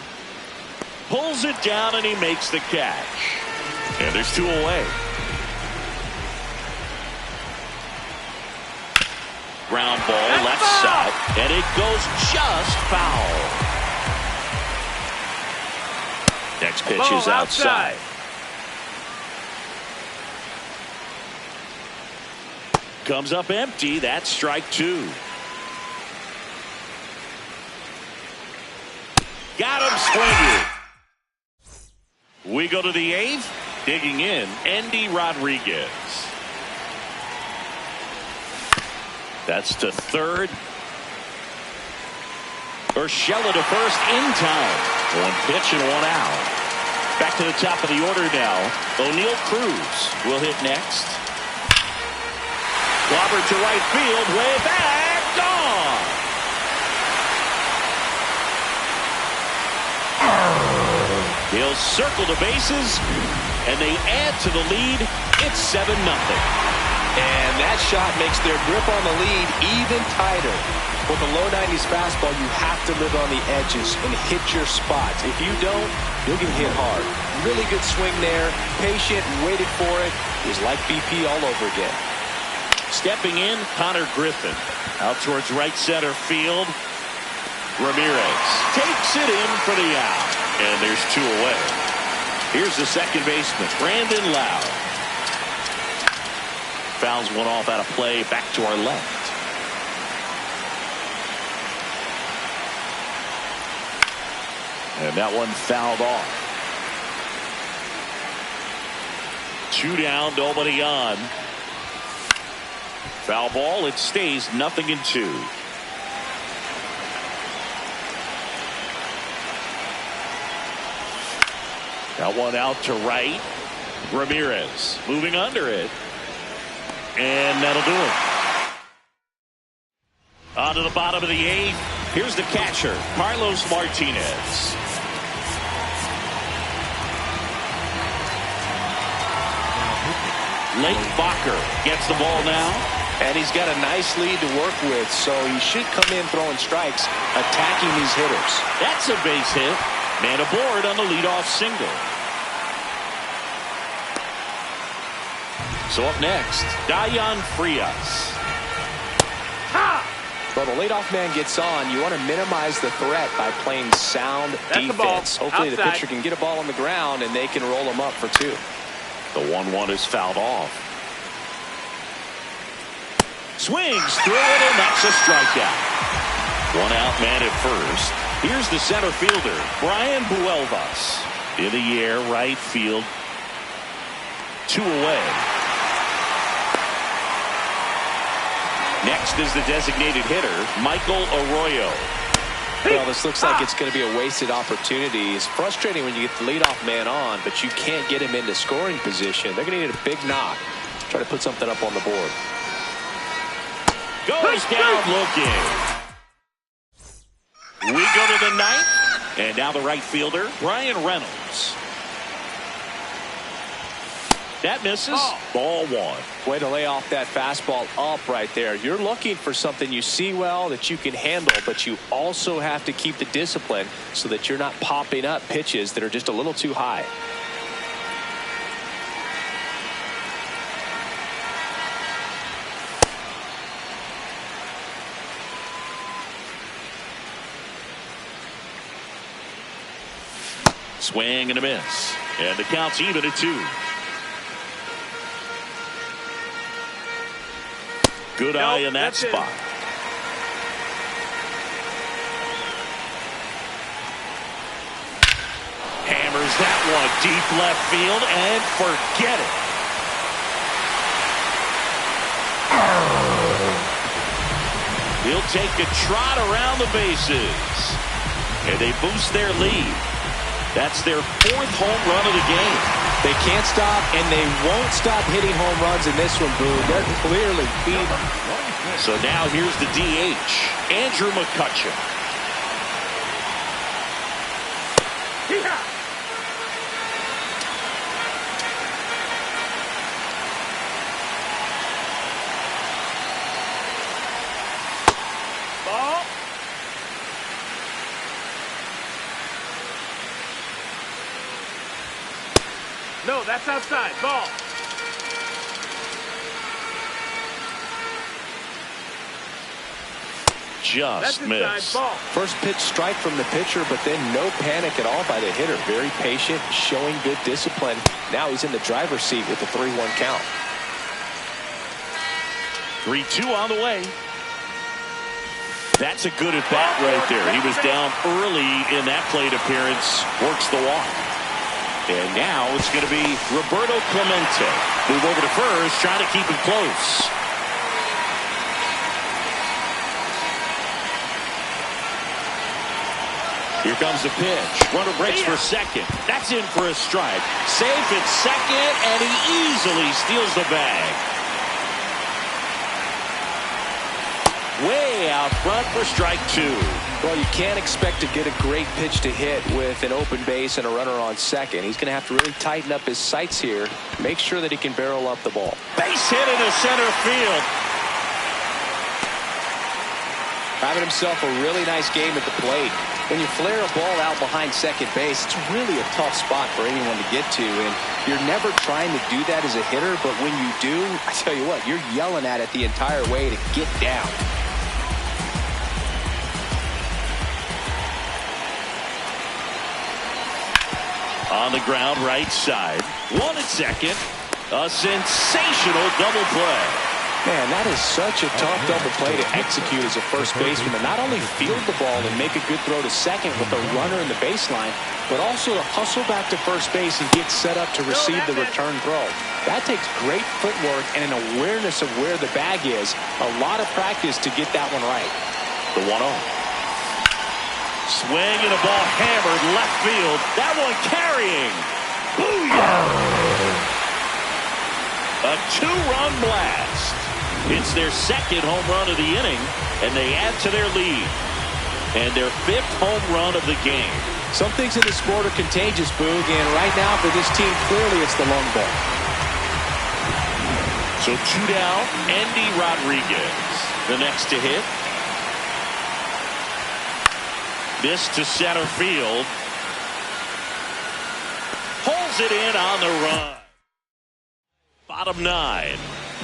Pulls it down and he makes the catch. And there's 2 away. Ground ball left side. And it goes just foul. Next pitch is outside. Comes up empty. That's strike 2. Got him swinging. We go to the 8th. Digging in, Endy Rodriguez. That's to third. Urshela to first in time. 1 pitch and 1 out. Back to the top of the order now. O'Neal Cruz will hit next. Clobbered to right field, way back, gone. He'll circle the bases, and they add to the lead. It's 7-0. And that shot makes their grip on the lead even tighter. With a low 90s fastball, you have to live on the edges and hit your spots. If you don't, you'll get hit hard. Really good swing there. Patient, waited for it. It was like BP all over again. Stepping in, Connor Griffin. Out towards right center field. Ramirez takes it in for the out. And there's 2 away. Here's the second baseman, Brandon Lowe. Fouls one off out of play, back to our left. And that one fouled off. 2 down, nobody on. Foul ball. It stays 0-2. That one out to right. Ramirez moving under it. And that'll do it. On to the bottom of the 8th. Here's the catcher, Carlos Martinez. Lake Bacher gets the ball now. And he's got a nice lead to work with, so he should come in throwing strikes, attacking these hitters. That's a base hit. Man aboard on the leadoff single. So up next, Dayan Frias. Well, the leadoff man gets on. You want to minimize the threat by playing sound defense. Hopefully the pitcher can get a ball on the ground and they can roll him up for 2. The 1-1 is fouled off. Swings through it, and that's a strikeout. 1 out, man at first. Here's the center fielder, Brian Buelvas. In the air, right field. 2 away. Next is the designated hitter, Michael Arroyo. Well, this looks like it's going to be a wasted opportunity. It's frustrating when you get the leadoff man on, but you can't get him into scoring position. They're going to need a big knock. Try to put something up on the board. Goes down looking. We go to the 9th, and now the right fielder, Brian Reynolds. That misses. Ball 1. Way to lay off that fastball up right there. You're looking for something you see well that you can handle, but you also have to keep the discipline so that you're not popping up pitches that are just a little too high. Swing and a miss. And the count's even at 2. Good eye in that spot. Hammers that one deep left field and forget it. He'll take a trot around the bases. And they boost their lead. That's their 4th home run of the game. They can't stop, and they won't stop hitting home runs in this one, Boone. They're clearly feeding. So now here's the DH, Andrew McCutchen. Ball. No, that's outside. Ball. Just missed. Ball. First pitch strike from the pitcher, but then no panic at all by the hitter. Very patient, showing good discipline. Now he's in the driver's seat with the 3-1 count. 3-2 on the way. That's a good at bat right there. He was down early in that plate appearance. Works the walk. And now it's going to be Roberto Clemente. Move over to first, trying to keep it close. Here comes the pitch. Runner breaks for second. That's in for a strike. Safe at second, and he easily steals the bag. Way out front for strike 2. Well, you can't expect to get a great pitch to hit with an open base and a runner on second. He's going to have to really tighten up his sights here. Make sure that he can barrel up the ball. Base hit into center field. Having himself a really nice game at the plate. When you flare a ball out behind second base, it's really a tough spot for anyone to get to. And you're never trying to do that as a hitter, but when you do, I tell you what, you're yelling at it the entire way to get down. On the ground, right side. 1 at second. A sensational double play. Man, that is such a tough double play to execute as a first baseman. To not only field the ball and make a good throw to second with a runner in the baseline, but also to hustle back to first base and get set up to receive the return throw. That takes great footwork and an awareness of where the bag is. A lot of practice to get that one right. The 1-0. Swing and a ball hammered left field. That one carrying. Booyah! A 2-run blast. It's their second home run of the inning, and they add to their lead. And their 5th home run of the game. Some things in the sport are contagious, Boog, and right now for this team, clearly it's the long ball. So 2 down, Endy Rodriguez. The next to hit. This to center field. Pulls it in on the run. Bottom 9.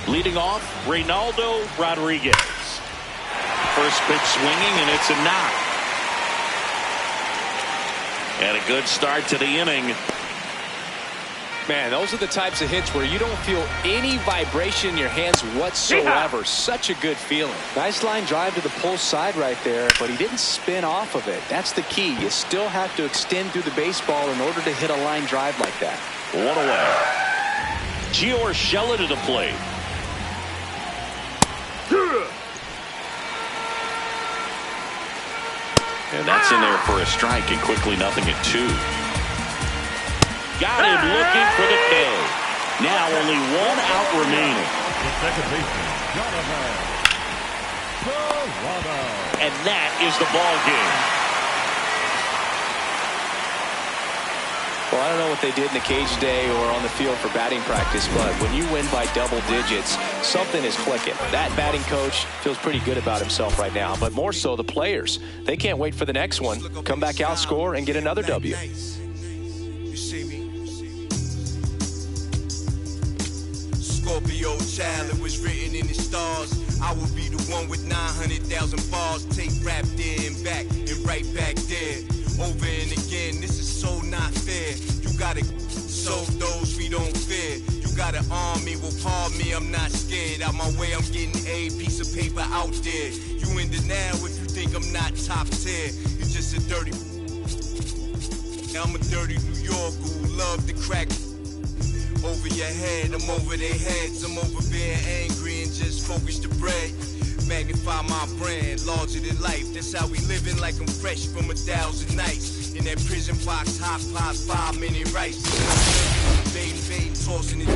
Leading off, Reynaldo Rodriguez. First pitch swinging, and it's a knock. And a good start to the inning. Man, those are the types of hits where you don't feel any vibration in your hands whatsoever. Yeah. Such a good feeling. Nice line drive to the pull side right there, but he didn't spin off of it. That's the key. You still have to extend through the baseball in order to hit a line drive like that. 1 away. Gio Urshela to the plate. And that's in there for a strike, and quickly 0-2. Got him looking for the K. Now only 1 out remaining. The second baseman, Jonathan Serrano. And that is the ball game. Well, I don't know what they did in the cage today or on the field for batting practice, but when you win by double digits, something is clicking. That batting coach feels pretty good about himself right now, but more so the players. They can't wait for the next one. Come back out, score, and get another W. Scorpio child, it was written in the stars. I will be the one with 900,000 bars. Take rap there and back and right back there. Over and again, this is so not fair. You gotta sow those we don't fear. You gotta arm me, will palm me, I'm not scared. Out my way, I'm getting a piece of paper out there. You in the now if you think I'm not top tier. You just a dirty. I'm a dirty New Yorker who love to crack over your head. I'm over their heads. I'm over being angry and just focus the bread. Magnify my brand, larger than life. That's how we living, like I'm fresh from 1,000 nights. In that prison box, hot pots, 5-minute rice. Baiting, tossing it.